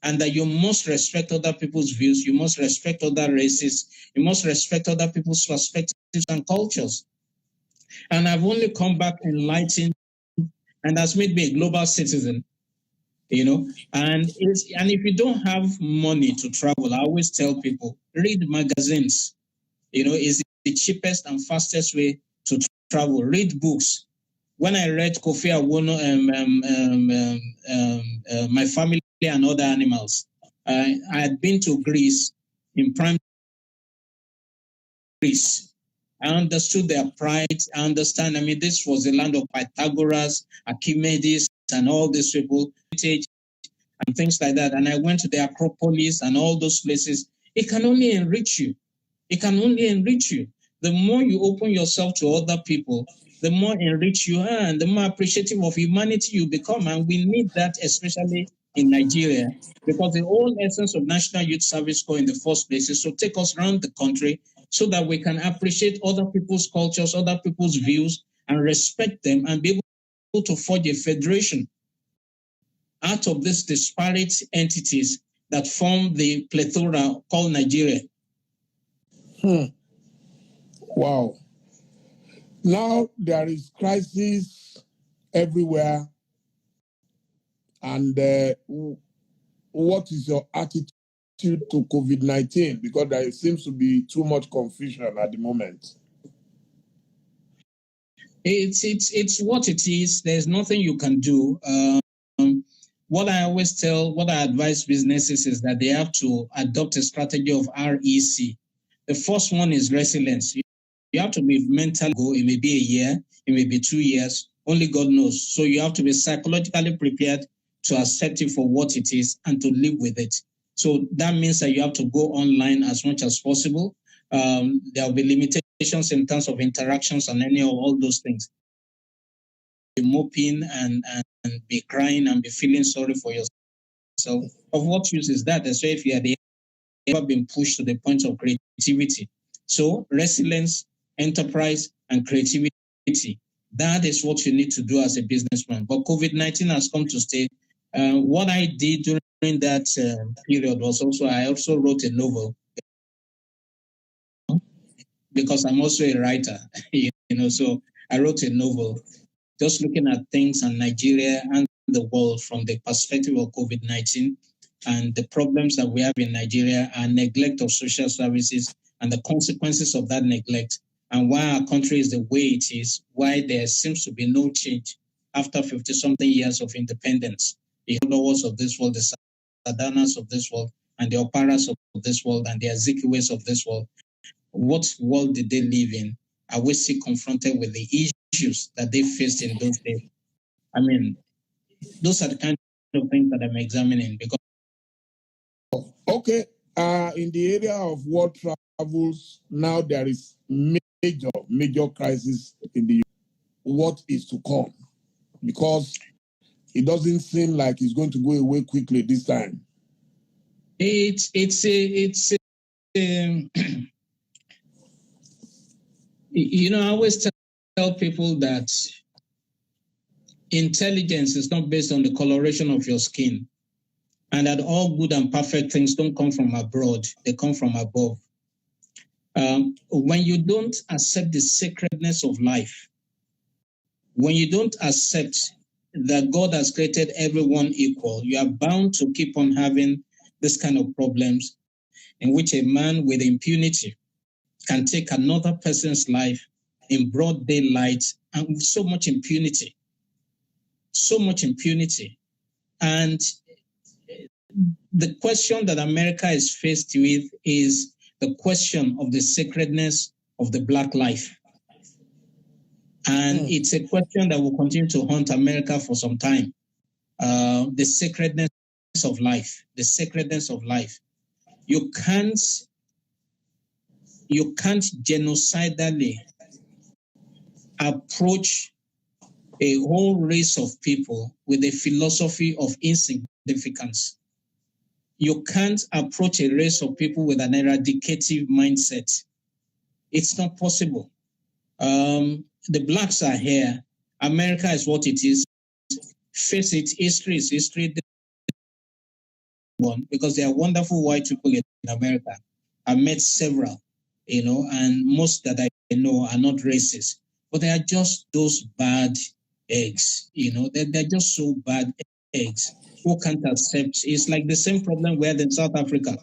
and that you must respect other people's views, you must respect other races, you must respect other people's perspectives and cultures. And I've only come back enlightened, and that's made me a global citizen. And if you don't have money to travel, I always tell people, read magazines. It's the cheapest and fastest way to travel. Read books. When I read Kofi Awono, My Family and Other Animals, I had been to Greece in prime Greece. I understood their pride. I understand. I mean, this was the land of Pythagoras, Archimedes, and all these people, and things like that. And I went to the Acropolis and all those places. It can only enrich you. It can only enrich you. The more you open yourself to other people, the more enriched you are and the more appreciative of humanity you become. And we need that, especially in Nigeria, because the whole essence of National Youth Service Corps in the first place is to take us around the country so that we can appreciate other people's cultures, other people's views, and respect them and be able to forge a federation out of these disparate entities that form the plethora called Nigeria. Wow. Now there is crisis everywhere. And what is your attitude to COVID-19? Because there seems to be too much confusion at the moment. It's what it is. There's nothing you can do. What I advise businesses is that they have to adopt a strategy of REC. The first one is resilience. You have to be mentally go. It may be a year, it may be 2 years, only God knows. So you have to be psychologically prepared to accept it for what it is and to live with it. So that means that you have to go online as much as possible. There will be limitations in terms of interactions and any of all those things. Be moping and be crying and be feeling sorry for yourself. Of what use is that? So if you are ever been pushed to the point of creativity. So resilience, enterprise, and creativity. That is what you need to do as a businessman. But COVID-19 has come to stay. What I did during that period was I also wrote a novel because I'm also a writer, so I wrote a novel just looking at things in Nigeria and the world from the perspective of COVID-19 and the problems that we have in Nigeria and neglect of social services and the consequences of that neglect and why our country is the way it is, why there seems to be no change after 50-something years of independence. The followers of this world, the Sadanas of this world, and the Oparas of this world, and the Azikiwes of this world, what world did they live in? Are we still confronted with the issues that they faced in those days? I mean, those are the kind of things that I'm examining. Because okay, in the area of world travels, now there is major crisis in the what is to come, because it doesn't seem like it's going to go away quickly this time. I always tell people that intelligence is not based on the coloration of your skin, and that all good and perfect things don't come from abroad, they come from above. When you don't accept the sacredness of life, when you don't accept that God has created everyone equal, you are bound to keep on having this kind of problems in which a man with impunity can take another person's life in broad daylight and with so much impunity. And the question that America is faced with is the question of the sacredness of the Black life. And it's a question that will continue to haunt America for some time. The sacredness of life, You can't genocidally approach a whole race of people with a philosophy of insignificance. You can't approach a race of people with an eradicative mindset. It's not possible. The Blacks are here. America is what it is. Face it, history is history. Because there are wonderful white people in America. I met several, and most that I know are not racist. But they are just those bad eggs, they're just so bad eggs who can't accept. It's like the same problem we had in South Africa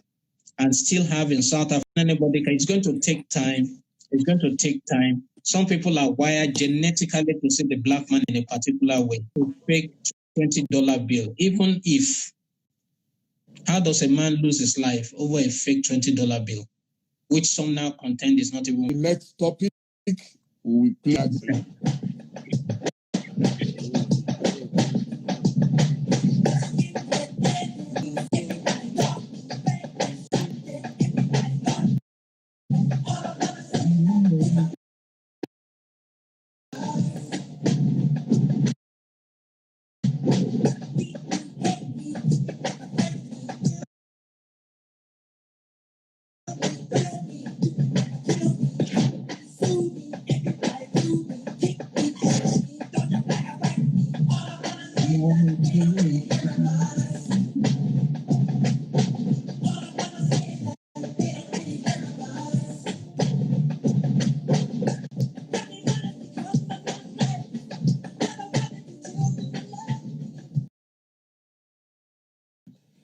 and still have in South Africa. It's going to take time. Some people are wired genetically to see the Black man in a particular way. To fake $20 bill, even if, how does a man lose his life over a fake $20 bill? which some now contend is not even. The next topic, we will play action.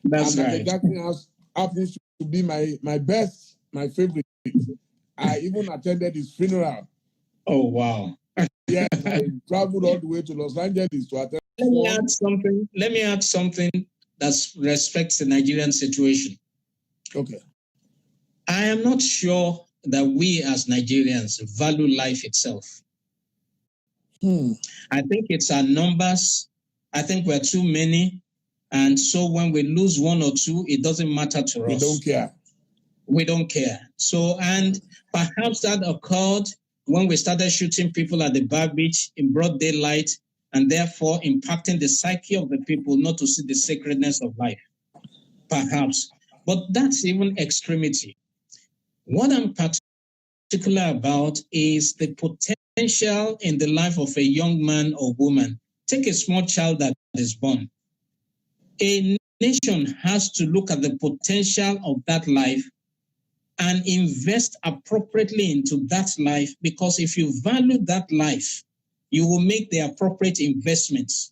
That's and right. Michael Jackson happens to be my best, my favorite. I even attended his funeral. Oh, wow. Yes, I traveled all the way to Los Angeles to attend. Let me add something that respects the Nigerian situation. Okay. I am not sure that we as Nigerians value life itself. I think it's our numbers. I think we're too many. And so when we lose one or two, it doesn't matter to us. We don't care. We don't care. So, and perhaps that occurred when we started shooting people at the bar beach in broad daylight, and therefore impacting the psyche of the people not to see the sacredness of life. Perhaps. But that's even extremity. What I'm particular about is the potential in the life of a young man or woman. Take a small child that is born. A nation has to look at the potential of that life and invest appropriately into that life, because if you value that life, you will make the appropriate investments.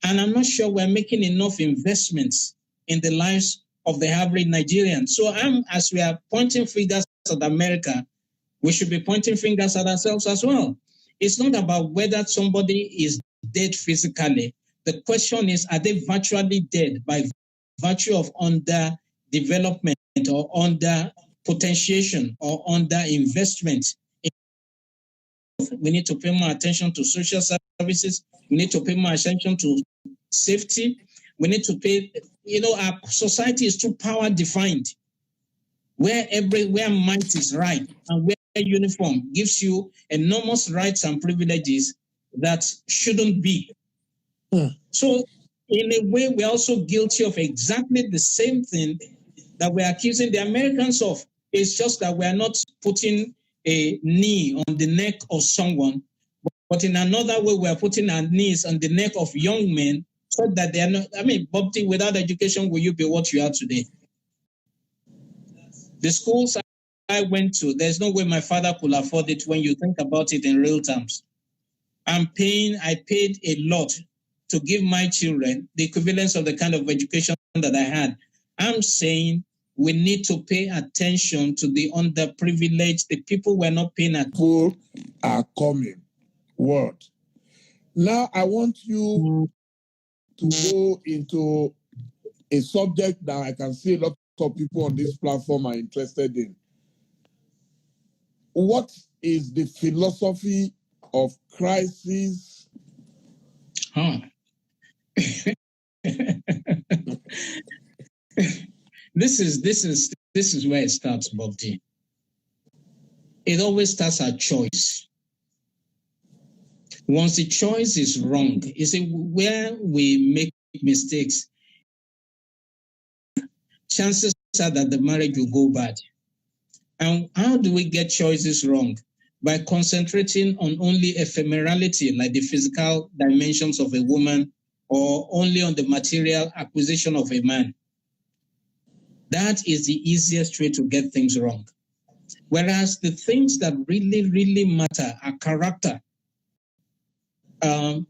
And I'm not sure we're making enough investments in the lives of the average Nigerian. So as we are pointing fingers at America, we should be pointing fingers at ourselves as well. It's not about whether somebody is dead physically. The question is, are they virtually dead by virtue of underdevelopment or under potentiation or under investment? We need to pay more attention to social services. We need to pay more attention to safety. We need to pay, our society is too power defined, where might is right and where uniform gives you enormous rights and privileges that shouldn't be. So in a way, we're also guilty of exactly the same thing that we're accusing the Americans of. It's just that we're not putting a knee on the neck of someone, but in another way, we're putting our knees on the neck of young men so that they are not. Bobby, without education, will you be what you are today? The schools I went to, there's no way my father could afford it when you think about it in real terms. I paid a lot to give my children the equivalence of the kind of education that I had. I'm saying we need to pay attention to the underprivileged, the people we're not paying attention. People are coming. Word. Now I want you to go into a subject that I can see a lot of people on this platform are interested in. What is the philosophy of crisis? This is where it starts, Bob D. It always starts at choice. Once the choice is wrong, you see, where we make mistakes, chances are that the marriage will go bad. And how do we get choices wrong? By concentrating on only ephemerality, like the physical dimensions of a woman, or only on the material acquisition of a man. That is the easiest way to get things wrong. Whereas the things that really, really matter are character, not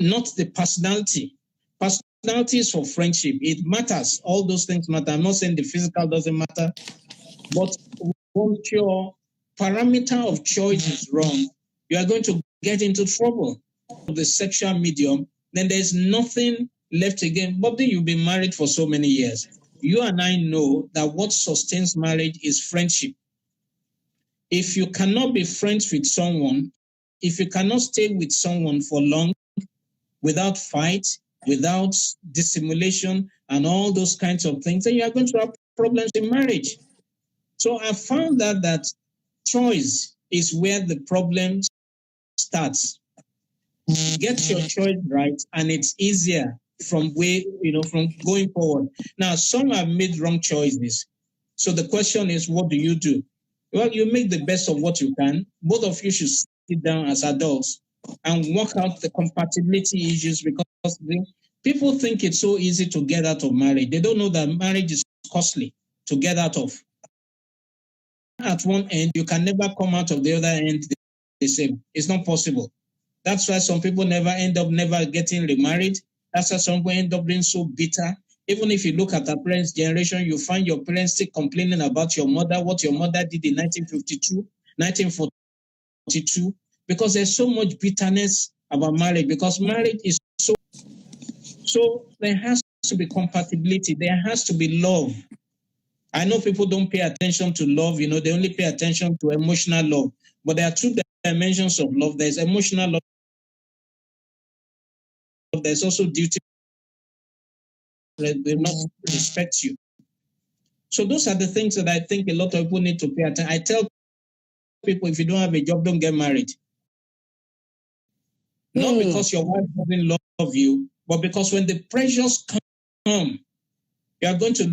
the personality. Personality is for friendship. It matters. All those things matter. I'm not saying the physical doesn't matter, but once your parameter of choice is wrong, you are going to get into trouble. The sexual medium, then there's nothing left again. Bobby, you've been married for so many years. you and I know that what sustains marriage is friendship. If you cannot be friends with someone, if you cannot stay with someone for long without fight, without dissimulation, and all those kinds of things, then you are going to have problems in marriage. So I found that choice is where the problem starts. Get your choice right, and it's easier from going forward. Now, some have made wrong choices. So the question is, what do you do? Well, you make the best of what you can. Both of you should sit down as adults and work out the compatibility issues, because people think it's so easy to get out of marriage. They don't know that marriage is costly to get out of. At one end, you can never come out of the other end the same. It's not possible. That's why some people end up never getting remarried. That's why some people end up being so bitter. Even if you look at our parents' generation, you find your parents still complaining about your mother, what your mother did in 1952, 1942, because there's so much bitterness about marriage, because marriage is so there has to be compatibility. There has to be love. I know people don't pay attention to love, they only pay attention to emotional love. But there are two dimensions of love. There's emotional love. There's also duty. They will not respect you. So those are the things that I think a lot of people need to pay attention. I tell people, if you don't have a job, don't get married. Not because your wife doesn't love you, but because when the pressures come, you are going to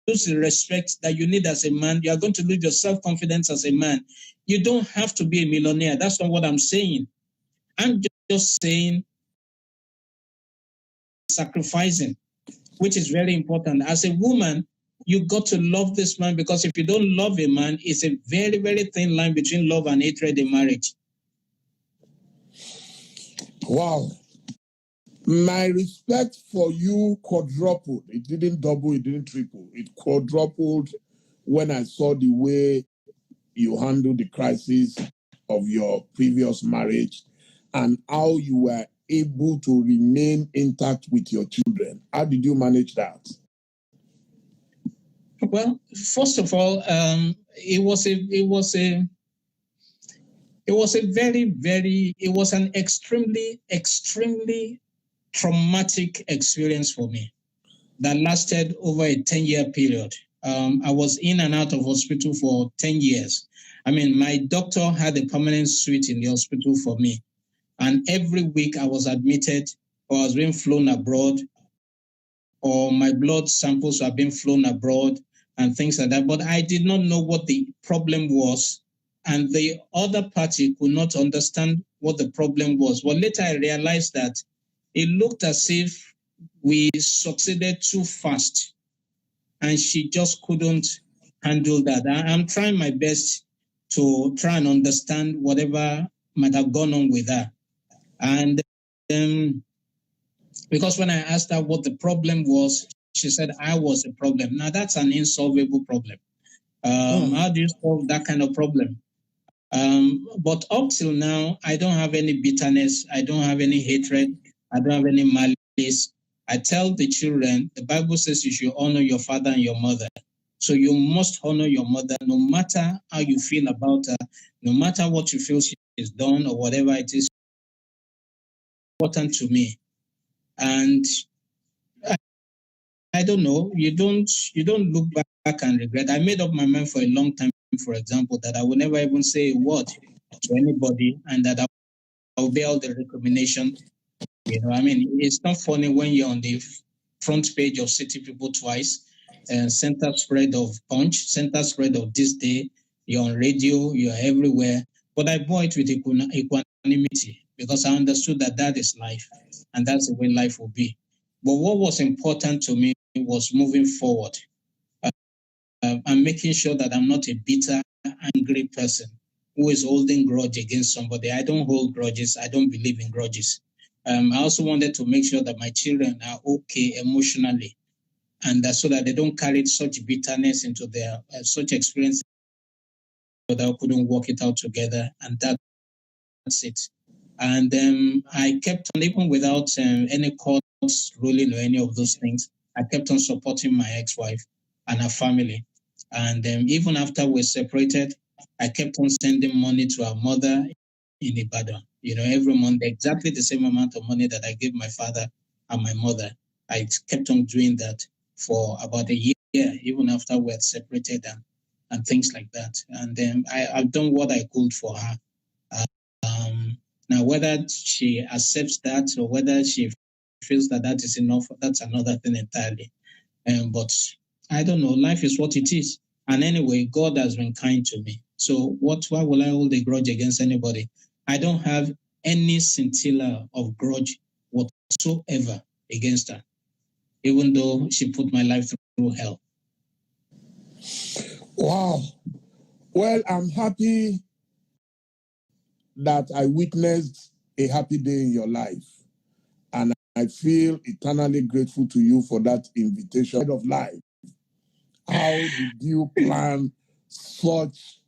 lose the respect that you need as a man. You are going to lose your self-confidence as a man. You don't have to be a millionaire. That's not what I'm saying. I'm just saying sacrificing, which is very important. As a woman, you got to love this man, because if you don't love a man, it's a very, very thin line between love and hatred in marriage. Wow. My respect for you quadrupled. It didn't double, it didn't triple. It quadrupled when I saw the way you handled the crisis of your previous marriage and how you were able to remain intact with your children. How did you manage that? Well, first of all, it was an extremely, extremely traumatic experience for me that lasted over a 10-year period. I was in and out of hospital for 10 years. I mean, my doctor had a permanent suite in the hospital for me. And every week I was admitted, or I was being flown abroad, or my blood samples were being flown abroad and things like that. But I did not know what the problem was. And the other party could not understand what the problem was. But later I realized that it looked as if we succeeded too fast, and she just couldn't handle that. I'm trying my best to try and understand whatever might have gone on with her. And because when I asked her what the problem was, she said I was a problem. Now that's an insolvable problem. How do you solve that kind of problem? But up till now, I don't have any bitterness. I don't have any hatred. I don't have any malice. I tell the children, the Bible says you should honor your father and your mother. So you must honor your mother, no matter how you feel about her, no matter what you feel she has done or whatever it is important to me. And I don't know, you don't look back and regret. I made up my mind for a long time, for example, that I will never even say a word to anybody, and that I will bear the recrimination. I mean, it's not funny when you're on the front page of City People twice, center spread of Punch, center spread of This Day, you're on radio, you're everywhere. But I bore it with equanimity, because I understood that is life, and that's the way life will be. But what was important to me was moving forward and making sure that I'm not a bitter, angry person who is holding grudge against somebody. I don't hold grudges. I don't believe in grudges. I also wanted to make sure that my children are okay emotionally, and so that they don't carry such bitterness into their such experiences that I couldn't work it out together, and that's it. And I kept on, even without any courts ruling or any of those things. I kept on supporting my ex-wife and her family. And even after we separated, I kept on sending money to her mother in Ibadan. Every month, exactly the same amount of money that I gave my father and my mother. I kept on doing that for about a year, even after we had separated and things like that. And then I've done what I could for her. Now, whether she accepts that or whether she feels that that is enough, that's another thing entirely. But I don't know. Life is what it is. And anyway, God has been kind to me. So why will I hold a grudge against anybody? I don't have any scintilla of grudge whatsoever against her, even though she put my life through hell. Wow. Well, I'm happy that I witnessed a happy day in your life. And I feel eternally grateful to you for that invitation of life. How did you plan such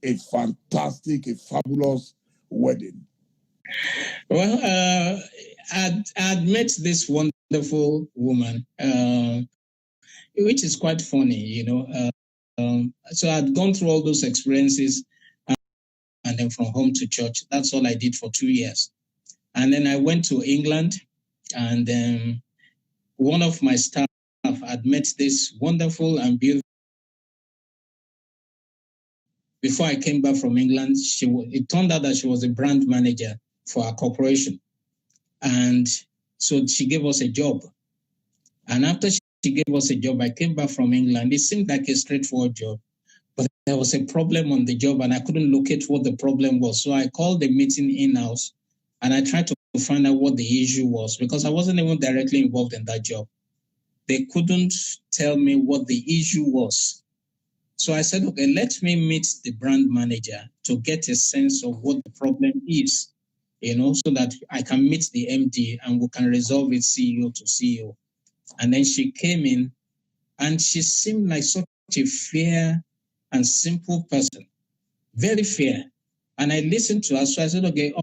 a fantastic, a fabulous wedding? Well, I'd met this wonderful woman, which is quite funny, so I'd gone through all those experiences and then from home to church. That's all I did for 2 years. And then I went to England, and one of my staff had met this wonderful and beautiful. Before I came back from England, it turned out that she was a brand manager for our corporation. And so she gave us a job. And after she gave us a job, I came back from England. It seemed like a straightforward job, but there was a problem on the job and I couldn't locate what the problem was. So I called the meeting in-house and I tried to find out what the issue was because I wasn't even directly involved in that job. They couldn't tell me what the issue was. So I said, okay, let me meet the brand manager to get a sense of what the problem is, so that I can meet the MD and we can resolve it CEO to CEO. And then she came in and she seemed like such a fair and simple person, very fair. And I listened to her. So I said, okay,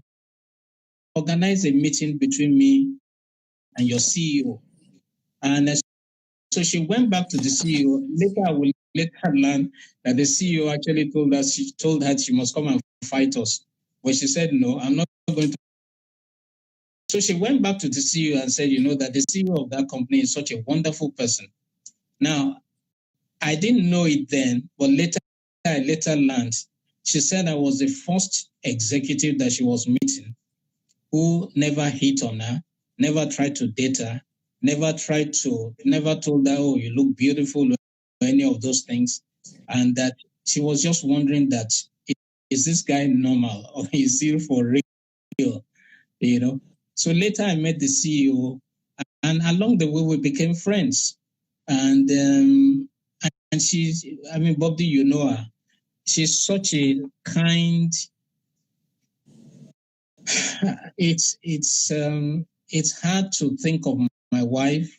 organize a meeting between me and your CEO. And so she went back to the CEO. Later, I will later learn that the CEO actually told her she must come and fight us. But she said, no, I'm not going to. So she went back to the CEO and said, that the CEO of that company is such a wonderful person. Now, I didn't know it then, but I later learned. She said I was the first executive that she was meeting who never hit on her, never tried to date her, never told her, oh, you look beautiful, or any of those things. And that she was just wondering that, is this guy normal or is he for real? So later I met the CEO and along the way we became friends. And she's, Bobby, you know her. She's such a kind, it's hard to think of my wife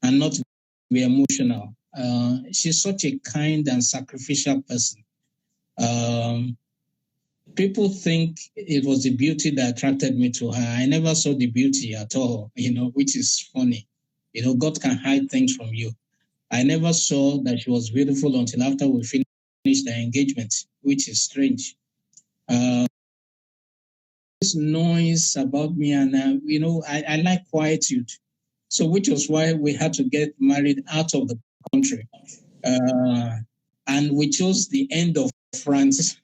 and not be emotional. She's such a kind and sacrificial person. People think it was the beauty that attracted me to her. I never saw the beauty at all, which is funny. God can hide things from you. I never saw that she was beautiful until after we finished the engagement, which is strange. This noise about me, and I like quietude. So, which was why we had to get married out of the country, and we chose the end of France.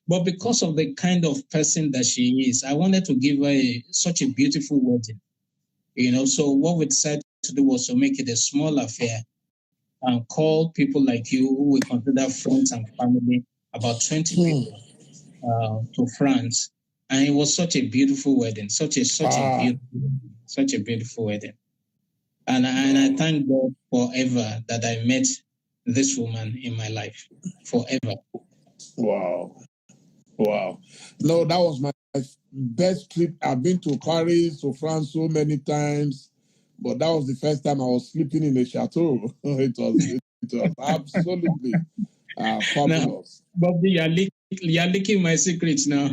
But because of the kind of person that she is, I wanted to give her such a beautiful wedding. So what we decided to do was to make it a small affair and call people like you who we consider friends and family, about 20 people, to France. And it was such a beautiful wedding, such a beautiful wedding. And I thank God forever that I met this woman in my life, forever. Wow. No, that was my best trip. I've been to Paris, to France so many times, but that was the first time I was sleeping in a chateau. It was absolutely fabulous. Now, Bobby, you're leaking my secrets now.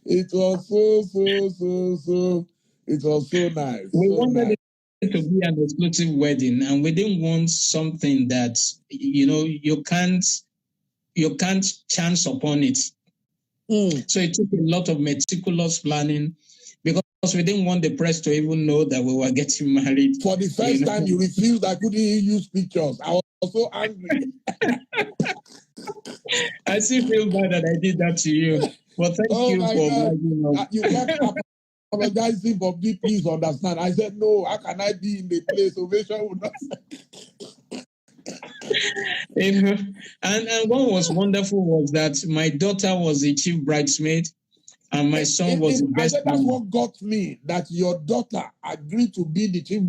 It was so. It was so nice. We So wanted nice. it to be an exclusive wedding, and we didn't want something that you can't chance upon it. So it took a lot of meticulous planning because we didn't want the press to even know that we were getting married. For the first time, you refused. I couldn't use pictures. I was so angry. I still feel bad that I did that to you. Well, thank you for obliging us. You kept apologizing, but please understand. I said, no, how can I be in the place? Ovation would not. And what was wonderful was that my daughter was the chief bridesmaid and my son was the best man. That's what got me, that your daughter agreed to be the chief.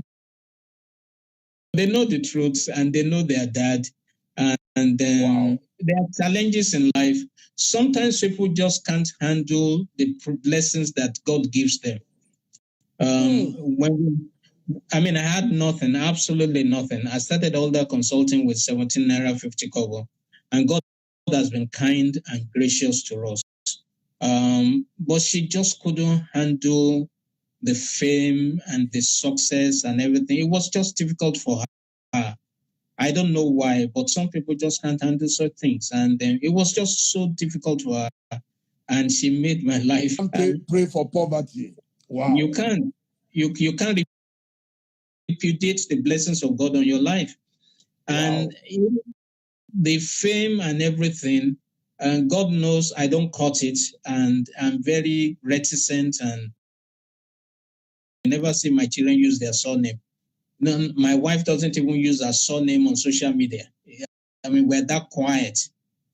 They know the truth and they know their dad. And then there are challenges in life. Sometimes people just can't handle the blessings that God gives them. I had nothing, absolutely nothing. I started Alder Consulting with 17 naira 50 kobo, and God has been kind and gracious to us. But she just couldn't handle the fame and the success and everything. It was just difficult for her. I don't know why, but some people just can't handle certain things. And it was just so difficult for her. And she made my life. Pray for poverty. Wow. You can't repudiate the blessings of God on your life. And the fame and everything, and God knows I don't cut it. And I'm very reticent and I never see my children use their surname. No, my wife doesn't even use her surname on social media. We're that quiet,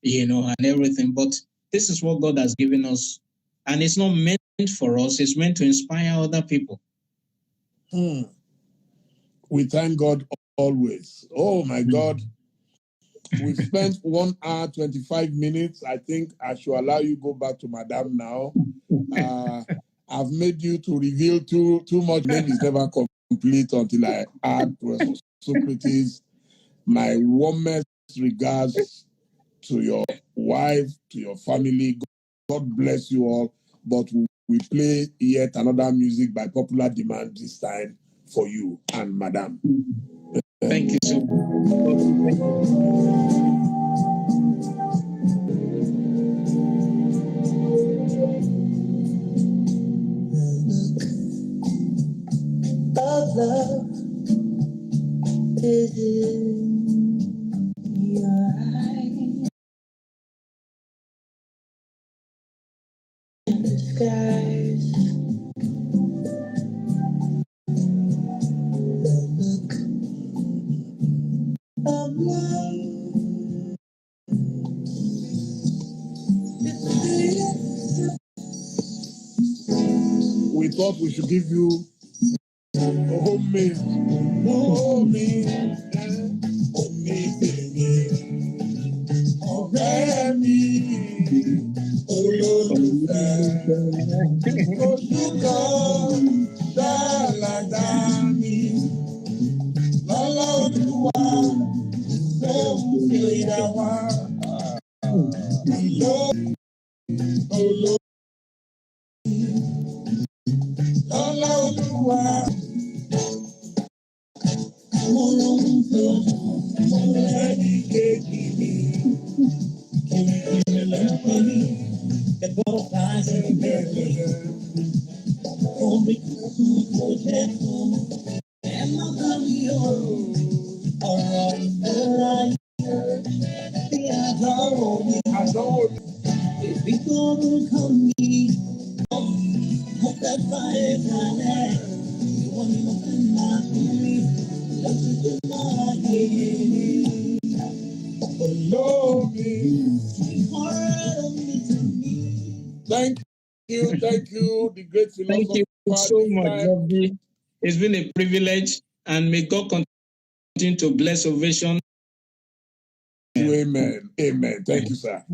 and everything. But this is what God has given us. And it's not meant for us. It's meant to inspire other people. We thank God always. Oh, my God. We've spent 1 hour, 25 minutes. I think I should allow you go back to Madam now. I've made you to reveal too much. Name is never complete until I add to Socrates. My warmest regards to your wife, to your family. God bless you all. But we play yet another music by popular demand this time for you and Madam. Thank you so much. Of love is in your eyes. And the skies. The look of love. We thought we should give you a homemade, Thank you, the great philosopher. Thank you so much, Lovely. It's been a privilege, and may God continue to bless Ovation. Amen. Amen. Thank you, sir.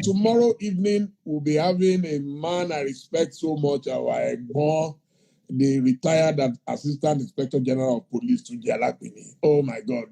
Tomorrow evening, we'll be having a man I respect so much, our Egbon, the retired Assistant Inspector General of Police, to Jalapini. Oh, my God.